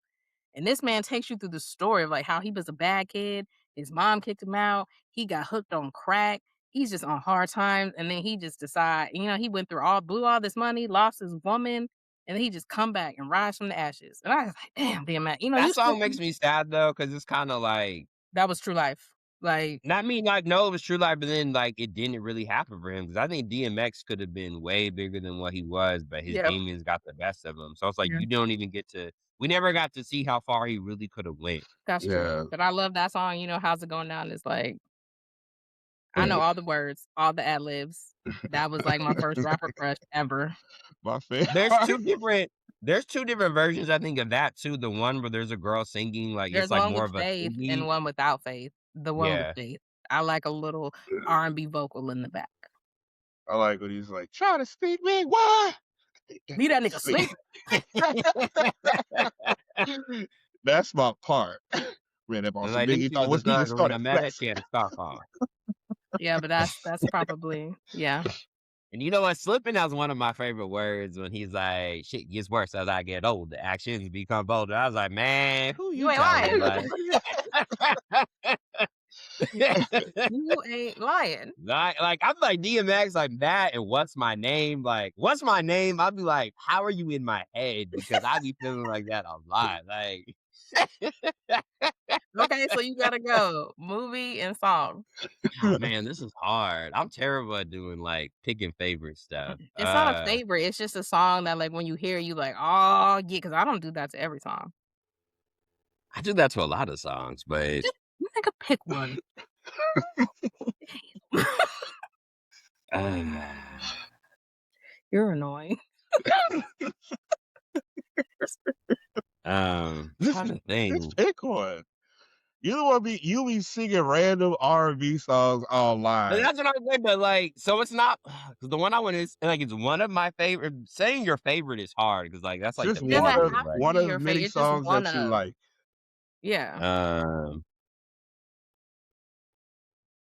and this man takes you through the story of like how he was a bad kid, his mom kicked him out, he got hooked on crack, he's just on hard times, and then he just decide, he went through blew all this money, lost his woman, and then he just come back and rise from the ashes. And I was like, damn, damn man, That you song makes me sad though, because it's kind of like, that was true life. Like, not me, like, no, it was true life, but then like it didn't really happen for him because I think DMX could have been way bigger than what he was, but his yeah, demons got the best of him. So it's like yeah, you don't even we never got to see how far he really could have went. that's Yeah. true. But I love that song, how's it going down? It's like, I know all the words, all the ad libs. That was like my first rapper crush ever. My favorite. There's two different versions, I think, of that too. The one where there's a girl singing, like There's it's like one more with of a Faith singing. and one without Faith. The one with Yeah. Faith. I like a little R&B vocal in the back. I like when he's like, try to speak me, why? Leave that nigga sleep. That's my part. Ran up on And some like nigga, he thought was me that when started I met her, flexing. she had a scarf on. Yeah, but that's probably, yeah. And you know what? Slipping has one of my favorite words when he's like, shit gets worse as I get older. Actions become bolder. I was like, man, who You you ain't telling? lying. Like, You ain't lying. like I'm like DMX, like that, and what's my name? Like, what's my name? I'd be like, how are you in my head? Because I be feeling like that a lot. Like, Okay, so you gotta go. Movie and song. oh, man, this is hard. I'm terrible at doing like picking favorite stuff. It's not a favorite. It's just a song that like when you hear it, you like, oh yeah, because I don't do that to every song. I do that to a lot of songs, but You think pick one. You're annoying. trying to think. Just pick one. You be singing random R&B songs But online. that's what I said. But like, so it's not because the one I want is like it's one of my favorite. Saying your favorite is hard because like that's like Just the Doesn't best have of, to right? one be of your many favorite. It's just songs one that you of. like. Yeah.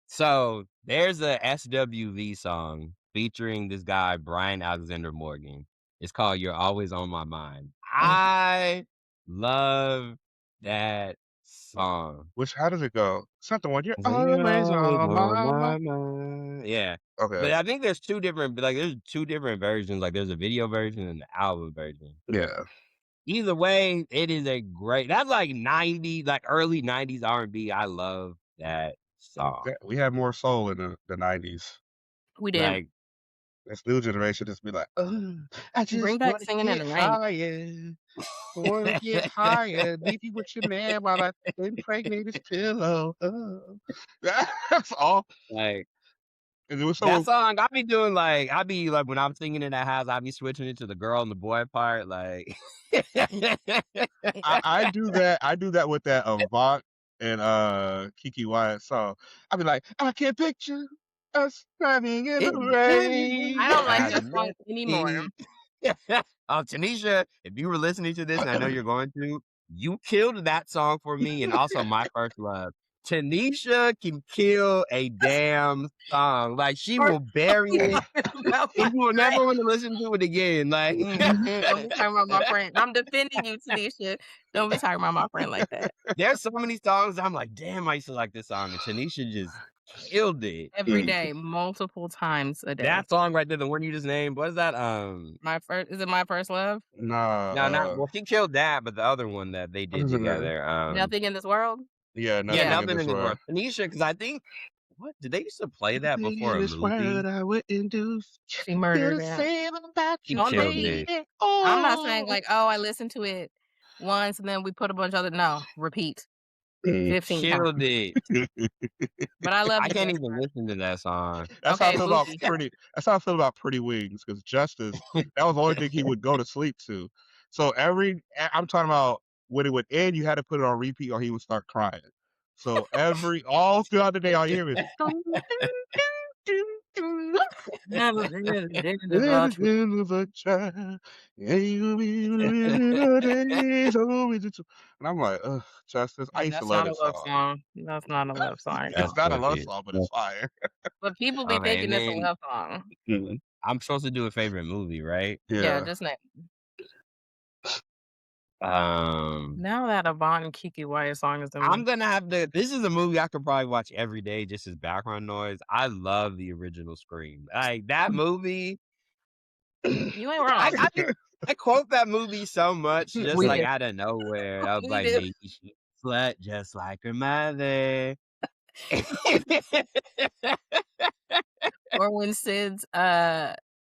So there's a SWV song featuring this guy Brian Alexander Morgan. It's called "You're Always on My Mind." I love that song. How does it go? It's not the one you're It's like, "You're always always on my on my mind. mind." Yeah. But Okay. I think there's two different versions. Like there's a video version and the album version. Yeah. Either way, it is that's like 90s, like early 90s R&B. I love that song. We had more soul in the 90s. We did. Like, This new generation just be like, I just Bring back want to singing in get the rain. higher. Want to get higher. Leave you with your man while I impregnate his pillow. That's all. like And it was that song, I be like when I'm singing in that house, I be switching it to the girl and the boy part. Like, I do that. I do that with that Avant and Kiki Wyatt song. I be like, I can picture us driving in the rain. I don't like that song anymore. Tanisha, if you were listening to this, and I know you're going to, you killed that song for me, and also My First Love. Tanisha can kill a damn song. Like she will bury it. And you will never want to listen to it again. Like Don't be talking about my friend. I'm defending you, Tanisha. Don't be talking about my friend like that. there's so many songs I'm like, damn, I used to like this song. And Tanisha just killed it. every day, multiple times a day. That song right there, the one you just named, what is that? Is it My First Love? Nah, No, not well, she killed that, but the other one that they what did is it? together, Nothing in This World? Yeah, yeah, nothing in Nothing this in This world. World. Tanisha, because I think, what did they used to play that Nothing before in a this world movie? I wouldn't do. She Feel murdered the it. same about She you, Oh, no. killed it. baby. I'm not saying Oh. like, oh, I listened to it once and then we put a bunch of other. No, repeat 15 times. Killed it. But I love I the can't best even part. listen to that song. That's how I Okay, feel about Boogie. That's how I feel about Pretty Wings, because Justice, that was the only thing he would go to sleep to. So I'm talking about when it would end, you had to put it on repeat or he would start crying. So all throughout the day, all you hear is Never "End of a child, and you be the days always it's-" And I'm like, ugh, Justice. I used to That's love not a this love song. song. That's not a love song at That's It's all. not a love wicked. song, but it's fire. But people be Okay, thinking and it's a then love song. I'm supposed to do a favorite movie, right? Yeah, Yeah. just name. Now that a Bon and Kiki Wyatt song is in I'm there. gonna have to. This is a movie I could probably watch every day just as background noise. I love the original Scream. Like that movie. You ain't wrong. I quote that movie so much, just We like do. out of nowhere. I was We like, do. maybe she slut just like her mother. Or when Sid's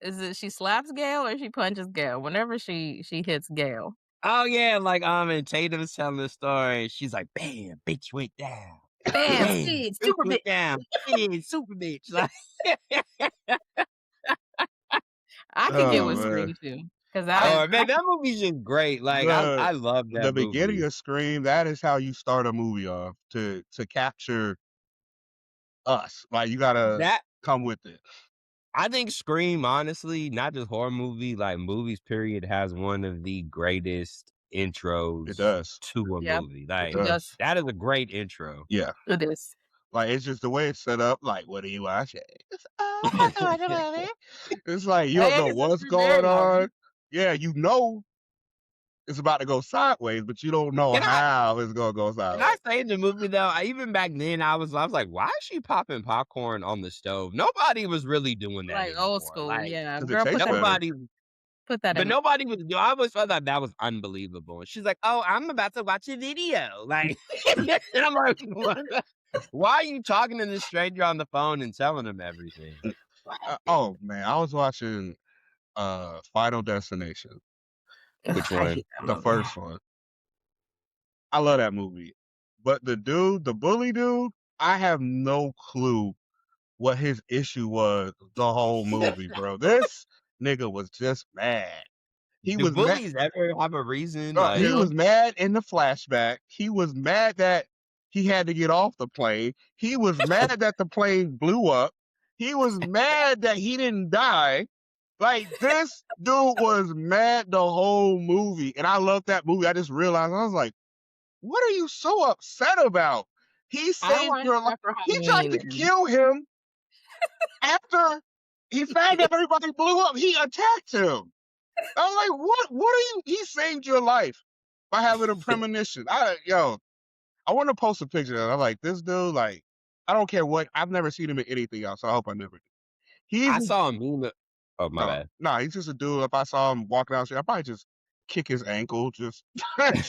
is it she slaps Gail or she punches Gail? Whenever she hits Gail. Oh yeah, like and Tatum's telling the story. She's like, "Bam, bitch went down. Bam, Bam, Sid, bitch super went bitch. down. Bam, super bitch." Like, I could get Oh with man. Scream too. Cause that is man, that movie's just great. Like, I love The that beginning movie. of Scream, that is how you start a movie off to capture us. Like you gotta That come with it. I think Scream, honestly, not just horror movie, like movies, period, has one of the greatest It intros does. to a Yep. movie. It Like, does. does. that is a great intro. Yeah. It is. Like it's just the way it's set up. Like, what are you watching? It's like you don't Hey, know what's Sister going Mary, on. Yeah, you know it's about to go sideways, but you don't know Can I how it's gonna go can I sideways. say in the movie though, even back then I was like, why is she popping popcorn on the stove? Nobody was really doing that like anymore. old school. Like, Yeah. 'Cause it Girl, tastes better. nobody put that but in. nobody was I always felt like that was unbelievable. And she's like, "Oh, I'm about to watch a video." Like, and I'm like, why are you talking to this stranger on the phone and telling him everything? Oh man, I was watching Final Destination. Which I one? hate that The movie. first one. I love that movie. But the bully dude, I have no clue what his issue was the whole movie, bro. This nigga was just mad. He Do was mad. bullies ever have a reason? He Like, was mad in the flashback. He was mad that he had to get off the plane. He was mad that the plane blew up. He was mad that he didn't die. Like this dude was mad the whole movie, and I love that movie. I just realized I was like, "What are you so upset about?" He I saved watched your life. After He tried to Halloween. kill him after he found out everybody blew up. He attacked him. I was like, "What? What are you?" He saved your life by having a premonition. I want to post a picture. I'm like, this dude. Like, I don't care what. I've never seen him in anything else. So I hope I never do. I saw a meme. Oh, my bad. No, he's just a dude. If I saw him walking down the street, I'd probably just kick his ankle. Just I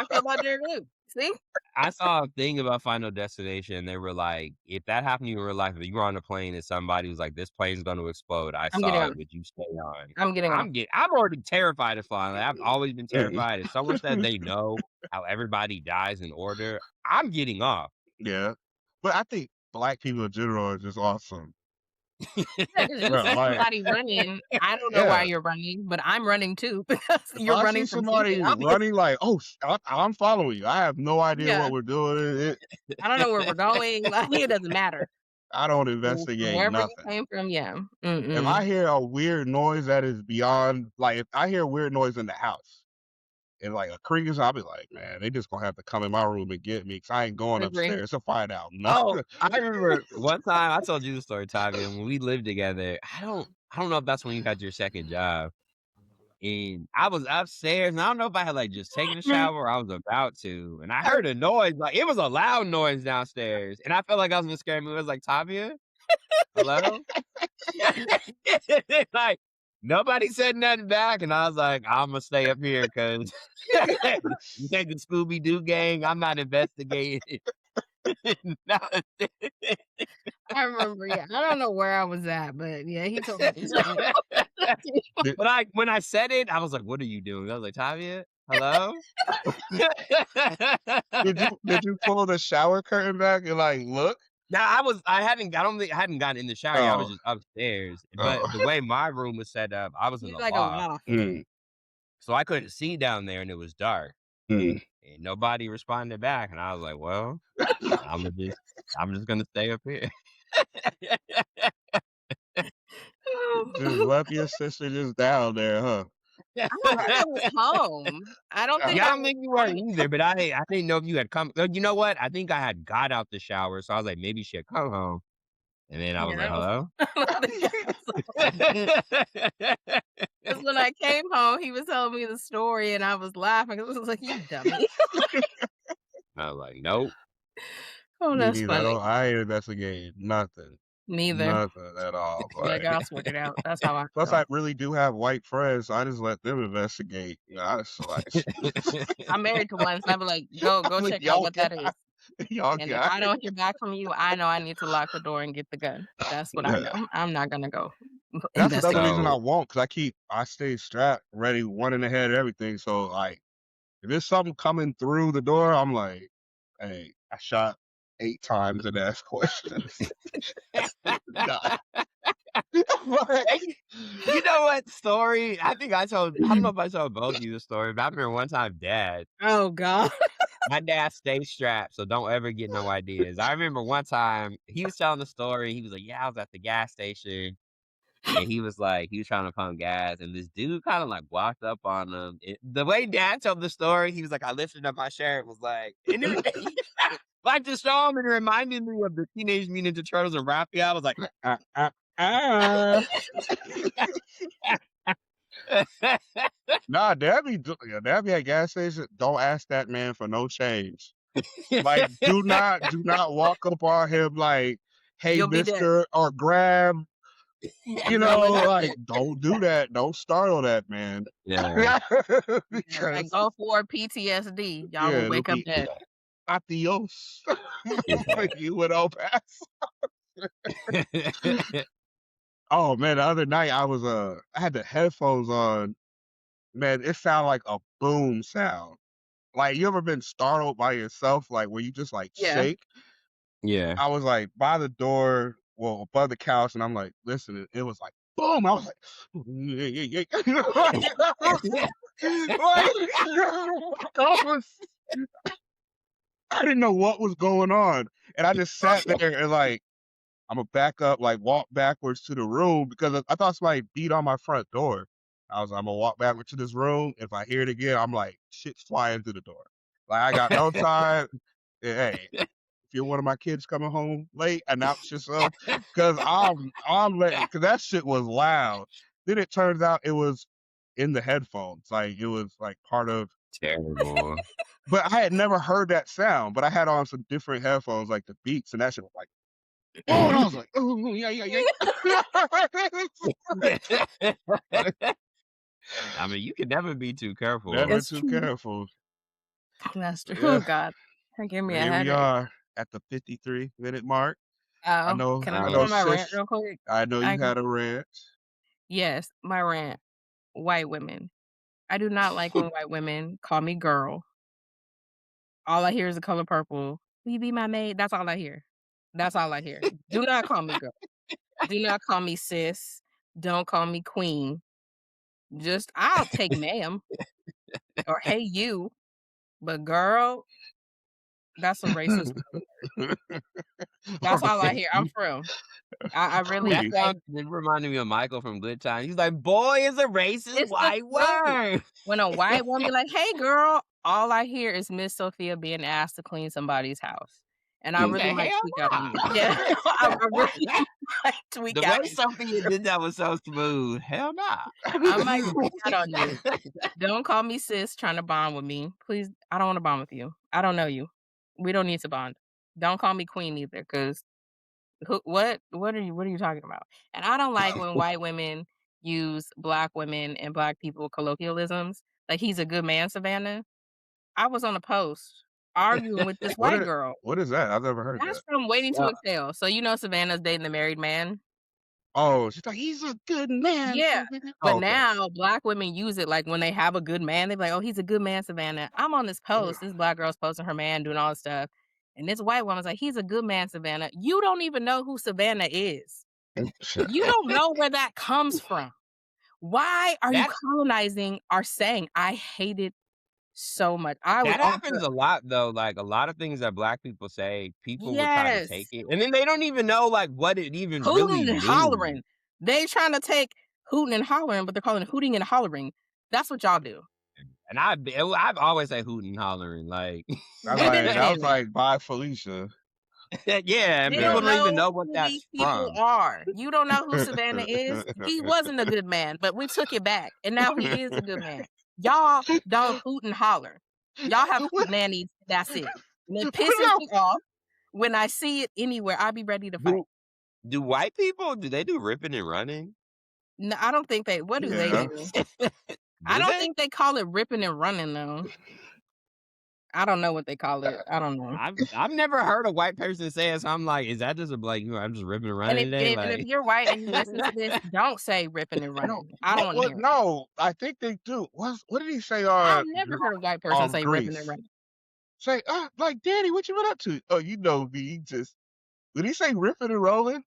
feel about Jerry Lou. See? I saw a thing about Final Destination. They were like, if that happened to you in real life, if you were on a plane and somebody was like, "This plane's going to explode," I'm getting saw on. it. Would you stay on? I'm getting on. I'm already terrified of flying. Like, I've always been terrified. If someone said they know how everybody dies in order, I'm getting off. Yeah, but I think black people in general are just awesome. Yeah, 'cause you Bro, see like, somebody running. I don't know yeah. why you're running, but I'm running too because If you're I see running from somebody something obvious. running, like, oh, I'm following you. I have no idea Yeah. what we're doing. I don't know where we're going. Like it doesn't matter. I don't From investigate wherever nothing. you came from, yeah. If I hear a weird noise that is beyond, like, if I hear a weird noise in the house and like a creak, I'll be like, man, they just gonna have to come in my room and get me because I ain't going Agree. upstairs to find out Oh, nothing. I remember one time I told you the story, Tavi, when we lived together. I don't know if that's when you had your second job. And I was upstairs, and I don't know if I had, like, just taken a shower or I was about to, and I heard a noise, like, it was a loud noise downstairs, and I felt like I was in a scary movie. I was like, "Tavia, hello?" Like, nobody said nothing back, and I was like, "Imma stay up here 'cause you think the Scooby-Doo gang? I'm not investigating." No. I remember, yeah. I don't know where I was at, but yeah, he told me to stop. Did, But when I said it, I was like, "What are you doing?" I was like, "Tavia, hello?" did you pull the shower curtain back and like look? Now I don't think I hadn't gotten in the shower yet. I was Oh, just upstairs. But oh. the way my room was set up, I was in He's the like a loft, loft. Mm, so I couldn't see down there, and it was dark, mm. and nobody responded back, and I was like, "Well, I'm just gonna stay up here." Just left your sister just down there, huh? I don't think I was home. I don't think Yeah, I I don't was think you were either, but I didn't know if you had come. You know what? I think I had got out the shower, so I was like, maybe she had come home, and then I was yeah, like, "Hello." I don't think I was 'cause when I came home, he was telling me the story and I was laughing. I was like, "You dummy." I was like, "Nope." Oh, Me that's neither. funny. I ain't investigating nothing. Neither. Nothing at all. Like, Like, I'll sort it out. That's how I plus, feel. I really do have white friends, so I just let them investigate. You know, I just like, I'm married to one, so I'd be like, "Go I'm like, check out what that is." y'all And if got I don't hear back from you, I know I need to lock the door and get the gun. That's what I it. know. I'm not gonna go That's another investigate. reason I So won't, cause I stay strapped, ready, one in the head, everything. So like, if there's something coming through the door, I'm like, hey, I shot 8 times and asked questions. Done. Like, you know what story? I don't know if I told both of you the story, but I remember one time Oh God. my dad stays strapped, so don't ever get no ideas. I remember one time he was telling the story, he was like, "Yeah, I was at the gas station," and he was like, he was trying to pump gas, and this dude kind of like walked up on him. The way dad told the story, he was like, I lifted up my shirt, was like, and he like to show him, and it reminded me of the Teenage Mutant Ninja Turtles and Raphael. I was like, ah, ah, ah. Nah, Debbie at gas station. Don't ask that man for no change. Like, do not walk up on him like, "Hey, You'll be dead. mister," or grab. You know, Like, like, don't do that. Don't startle that man. yeah. like Because go for PTSD. Y'all yeah, will it'll wake up be dead. adios. Yeah. Like you would all pass. Oh man, the other night I had the headphones on. Man, it sounded like a boom sound. Like, you ever been startled by yourself, like where you just like Yeah. shake? Yeah. I was like by the door, well, above the couch, and I'm like listening. It was like boom. I was like, like, I didn't know what was going on, and I just sat there and like I'm gonna back up, like walk backwards to the room because I thought somebody beat on my front door. I was, I'm gonna walk backwards to this room. If I hear it again, I'm like shit's flying through the door. Like I got no time. Hey, if you're one of my kids coming home late, announce yourself because I'm letting because that shit was loud. Then it turns out it was in the headphones, like it was like part of. Terrible. But I had never heard that sound. But I had on some different headphones, like the Beats, and that shit was like. Oh, and I was like, oh yeah. I mean, you can never be too careful. Never It's too true. careful. That's true. Yeah. Oh God. That gave me a Here we headache. are at the 53-minute mark. I Oh, know, can I I go know, on my rant sis. real quick? I know I you can, had a rant. yes, my rant. White women. I do not like when white women call me girl. All I hear is the color purple. Will you be my maid? That's all I hear. That's all I hear. Do not call me girl. Do not call me sis. Don't call me queen. Just I'll take ma'am or hey you, but girl, that's a racist. That's all I hear. I'm from. I really That Please. sound it reminded me of Michael from Good Times. He's like, "Boy is a racist It's the white truth. word." When a white woman be like, "Hey, girl," all I hear is Miss Sophia being asked to clean somebody's house, and I really Say, might "Hell tweak out on nah." that. Yeah, I really might tweak The out. way Sophia did that was so smooth. Hell nah. I might tweak out on you. Don't call me sis trying to bond with me. Please, I don't want to bond with you. I don't know you. We don't need to bond. Don't call me queen either, because what are you talking about? And I don't like when white women use black women and black people colloquialisms. Like he's a good man, Savannah. I was on a post arguing with this What white is girl. what is that? I've never heard That's that. from Waiting to Uh, Exhale. So you know Savannah's dating a married man. Oh, she's like, he's a good man. Yeah. Savannah." But Oh, okay. now black women use it like when they have a good man, they be like, oh, he's a good man, Savannah. I'm on this post. This black girl's posting her man doing all this stuff. And this white woman's like, he's a good man, Savannah. You don't even know who Savannah is. You don't know where that comes from. Why are you that colonizing our saying? I hate it so much. I was that off happens the a lot though. Like a lot of things that black people say, people will try to take yes. it, and then they don't even know like what it even really Hooting and means. hollering. They trying to take hooting and hollering, but they're calling it hooting and hollering. That's what y'all do. And I've always say hooting and hollering, like I was like, bye, Felicia. yeah, and They people don't don't even know know what who that's these people from. are. You don't know who Savannah is. He wasn't a good man, but we took it back, and now he is a good man. Y'all don't hoot and holler. Y'all have nannies. That's it. And it pisses me off when I see it anywhere. I'll be ready to fight. Do white people do they do ripping and running? No, I don't think they. What do they Yeah. do? I don't think they call it ripping and running though. I don't know what they call it. I don't know. I've never heard a white person say it, so I'm like, is that just a like I'm just ripping and And running if, today? and if Like you're white and you listen to this, don't say ripping and running. I don't want to hear it. No, I think they do. What did he say I've never heard a white person say ripping Grease. and running. Say, like, Daddy, what you been up to? Oh, you know me. Did he say ripping and rolling?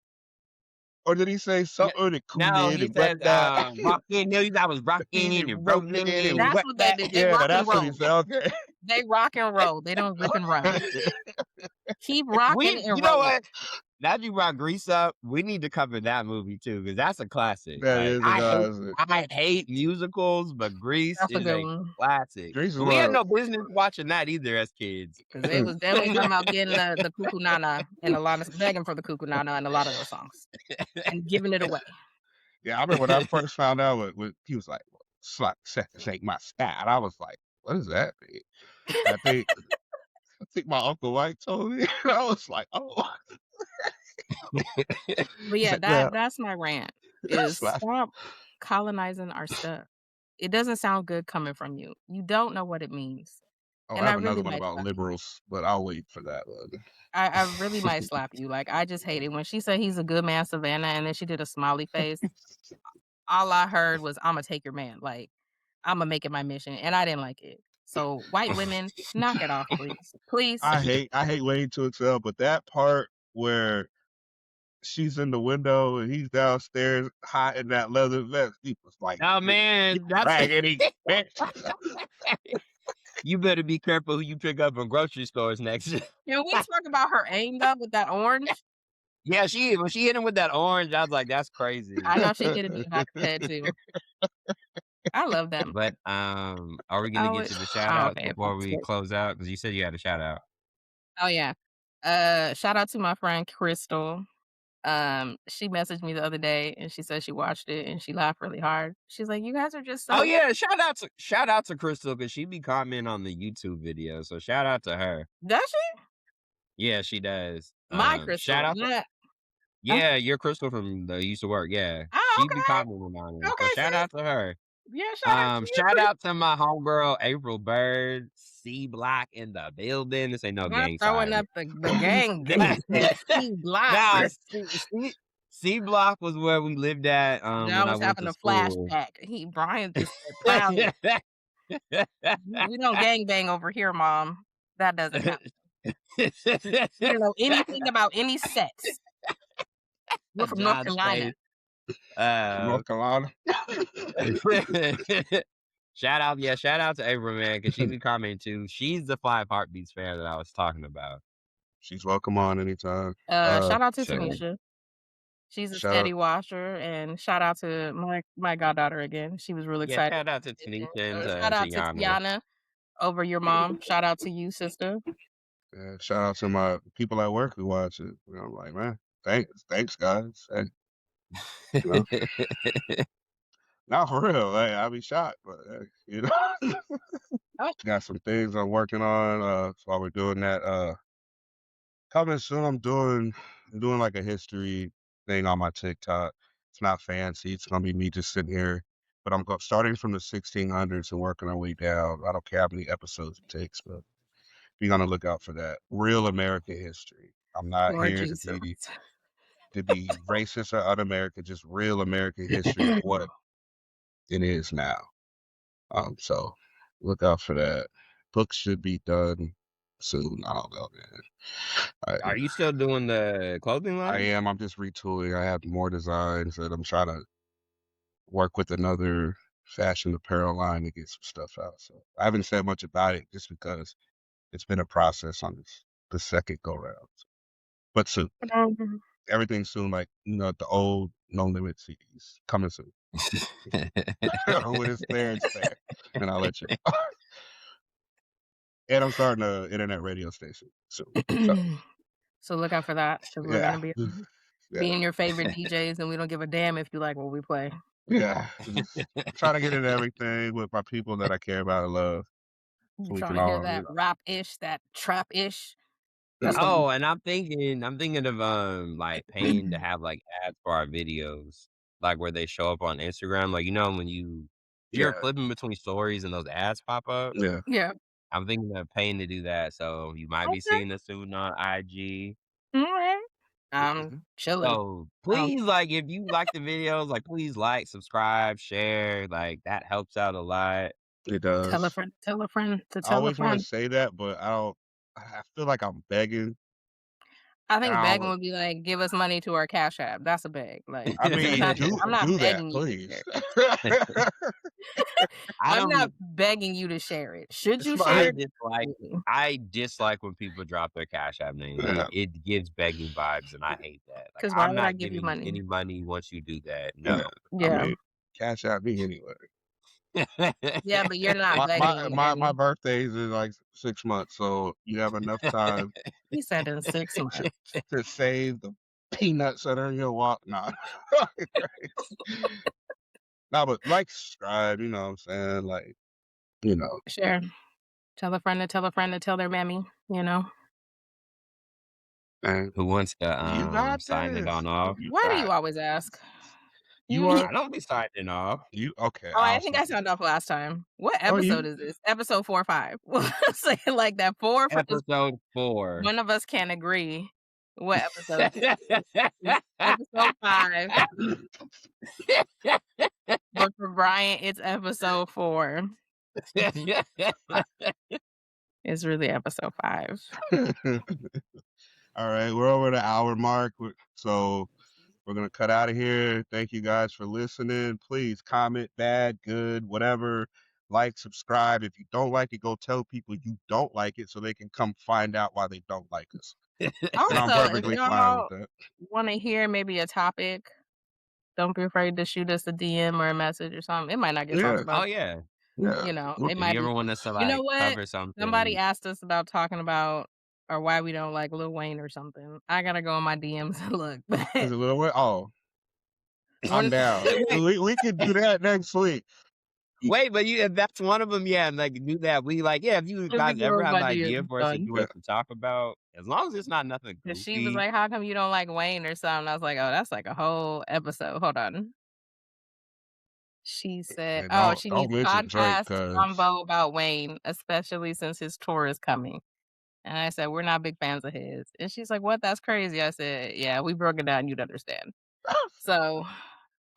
Or did he say something that cool no, in he and says whatnot? rocking. No, I was rocking and rolling and That's what they do. They rock and that's what roll. he said. Okay. They rock and roll. They don't rip and run. Keep rocking and you rolling. know what? Now that you brought Grease up, we need to cover that movie too, because that's a classic. That Like, is a classic. I hate musicals, but Grease That's a is good a one. classic. Grease is But we had one no business watching that either as kids. Because they was definitely talking about getting the cuckoo nana and a lot of begging for the cuckoo nana and a lot of those songs and giving it away. Yeah, I remember when I first found out what he was like, shake my spat. I was like, what does that mean? I think my Uncle Mike told me. I was like, oh. But yeah, Yeah. that's my rant. Is That's stop colonizing our stuff. It doesn't sound good coming from you. You don't know what it means. Oh, And I I have another really one might about slap you. liberals, but I'll wait for that one. I really might slap you. Like I just hate it when she said he's a good man, Savannah, and then she did a smiley face. All I heard was "I'ma take your man." Like I'ma make it my mission, and I didn't like it. So white women, knock it off, please, please. I hate Waiting to Exhale, but that part where she's in the window and he's downstairs hot in that leather vest, he was like, Oh man, that's raggedy bitch. you better be careful who you pick up in grocery stores next. Can we talk about her aim though with that orange? Yeah, when she hit him with that orange, I was like, that's crazy. I know she hit it in the back of the head too. I love them. But are we gonna get to the shout out before we close out? Because you said you had a shout out. Oh yeah. Shout out to my friend Crystal. She messaged me the other day and she said she watched it and she laughed really hard. She's like, "You guys are just so." Oh yeah, shout out to Crystal because she be commenting on the YouTube video. So shout out to her. Does she? Yeah, she does. My Crystal. Shout out. Not... Yeah, you're Crystal from the used to work. Yeah, Oh, she okay. be commenting on it. Okay, So shout out to her. Yeah, shout Shout out to my homegirl April Bird, C Block in the building. This ain't no gang throwing sign. up the gang. C Block. Nah, C Block was where we lived at. When I I was went having to a school. flashback. Brian just said proud. We don't gang bang over here, Mom. That doesn't happen. You don't know anything about any sex. We're from North Carolina. North Carolina. Shout out to April, man, because she be commenting too. She's the 5 Heartbeats fan that I was talking about. She's welcome on anytime. Shout out to sure. Tanisha. She's a Shout steady washer, and shout out to my goddaughter again. She was really excited. Shout out to Tanisha and shout out to Tiana. Tiana over your mom. Shout out to you, sister. Yeah, shout out to my people at work who watch it. I'm like, man, Thanks, guys. And, you know, not for real. Like, I'll be shocked, but you know, Oh. got some things I'm working on. While we're doing that, coming soon. I'm doing like a history thing on my TikTok. It's not fancy. It's gonna be me just sitting here, but I'm starting from the 1600s and working our way down. I don't care how many episodes it takes, but be on the lookout for that. Real American history. I'm not Lord here Jesus. to be racist or un-American. Just real American history of what it is now. So look out for that. Books should be done soon. I don't know, man. Are you still doing the clothing I line? am. I'm just retooling. I have more designs that I'm trying to work with another fashion apparel line to get some stuff out. So I haven't said much about it just because it's been a process on the second go round. But soon, everything soon. Like the old No Limit CDs coming soon. When it's there, it's there, and I'll let you know. And I'm starting an internet radio station soon. So look out for that because we're Yeah. gonna be Yeah. being your favorite DJs, and we don't give a damn if you like what we play. Yeah. Just trying to get into everything with my people that I care about and love. So we Trying can to hear all, that rap-ish, that trap-ish. That's Yeah. what Oh, and I'm thinking of like paying to have like ads for our videos, like where they show up on Instagram. Like when you're Yeah. flipping between stories and those ads pop up. Yeah. Yeah. I'm thinking of paying to do that, so you might be Okay. seeing us soon on IG. Alright. Mhm. Chilling. So please, like, if you like the videos, like, please like, subscribe, share. Like, that helps out a lot. It Tell a does. friend to tell a friend to I tell a always want to friend. say that, but I feel like I'm begging. I And think I begging don't, would be like, "Give us money to our Cash App." That's a beg. Like, I it's mean, not I'm not do that, begging you to please. share it. I I'm not don't. begging you to share it. Should It's you my share it? I dislike when people drop their Cash App name. Yeah. It gives begging vibes, and I hate that. Like, 'Cause why I'm would I not give you giving you money? any money once you do that. Yeah. No. I Yeah. mean, cash out me anyway. Yeah, but you're not begging me, My Andy. birthday is in like 6 months, so you have enough time He said in 6 months. to save the peanuts that are in your walk. Nah. Nah, but like, subscribe, you know what I'm saying? Like, you know. Share. Tell a friend to tell a friend to tell their mammy, you know? And Who wants you to got sign it this. on off? You Why do got you it. always ask? You I are don't be signing off. okay. Oh, I I'll think I sign. signed off last time. What Oh, episode you is this? Episode 4 or 5? Well, say it like that. 4 for Episode 4. one of us can't agree. What episode? It's episode 5. But for Brian, it's episode 4. It's really episode 5. All right, we're over the hour mark, so we're gonna cut out of here. Thank you guys for listening. Please comment, bad, good, whatever. Like, subscribe. If you don't like it, go tell people you don't like it so they can come find out why they don't like us. And I'm Also, if perfectly fine y'all with that. wanna hear maybe a topic, don't be afraid to shoot us a DM or a message or something. It might not get talked Yeah, about. Oh, yeah. yeah. You know, Well, it If might you be ever want us to, you know like, what? cover Somebody something. asked us about talking about or why we don't like Lil Wayne or something. I gotta go in my DMs and look. Is it a little way? Oh, I'm When down. We could do that next week. Wait, but if that's one of them, yeah, like, do that. If you if we guys go ever in have an my idea DMs, for us to done. do us to talk about, as long as it's not nothing 'Cause she was goofy. like, "How come you don't like Wayne or something?" I was like, "Oh, that's like a whole episode. Hold on." She said, And "Oh, she don't needs mention Drake, podcast cause convo about Wayne, especially since his tour is coming." And I said, "We're not big fans of his." And she's like, "What? That's crazy." I said, "Yeah, we broke it down. You'd understand." So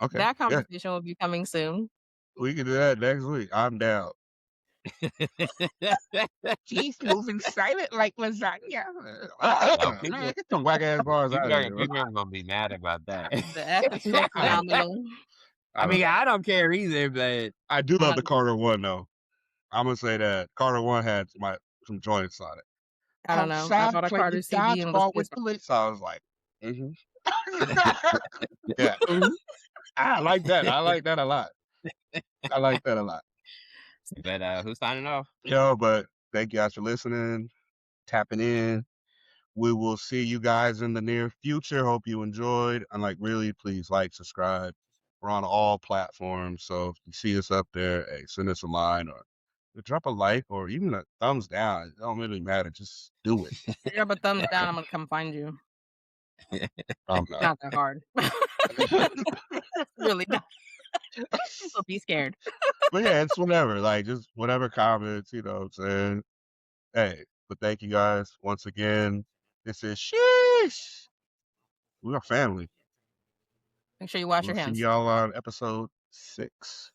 okay, that yeah, conversation will be coming soon. we can do that next week. I'm down. She's moving silent like lasagna. No, Man, get them whack ass bars out of here. people are gonna be mad about that. The episode phenomenal. I mean, I don't care either, but I do I'm love not the Carter one though. I'm gonna say that Carter one had some joints on it. I don't know. I bought a playing Carter CD and was dodgeball with pissed. police. So I was like, yeah, I like that. I like that a lot. I like that a lot. who's signing off? Yo, but thank you guys for listening, tapping in. We will see you guys in the near future. Hope you enjoyed. And like, really, please like, subscribe. We're on all platforms. So if you see us up there, hey, send us a line or drop a like or even a thumbs down. It don't really matter. Just do it. Yeah, but thumbs down, I'm gonna come find you. I'm It's not. not that hard. It's really not. So be scared. But yeah, it's whatever. Like, just whatever comments, you know what I'm saying? Hey, but thank you guys once again. This is Sheesh. We are family. Make sure you wash We'll your see hands. y'all on episode 6.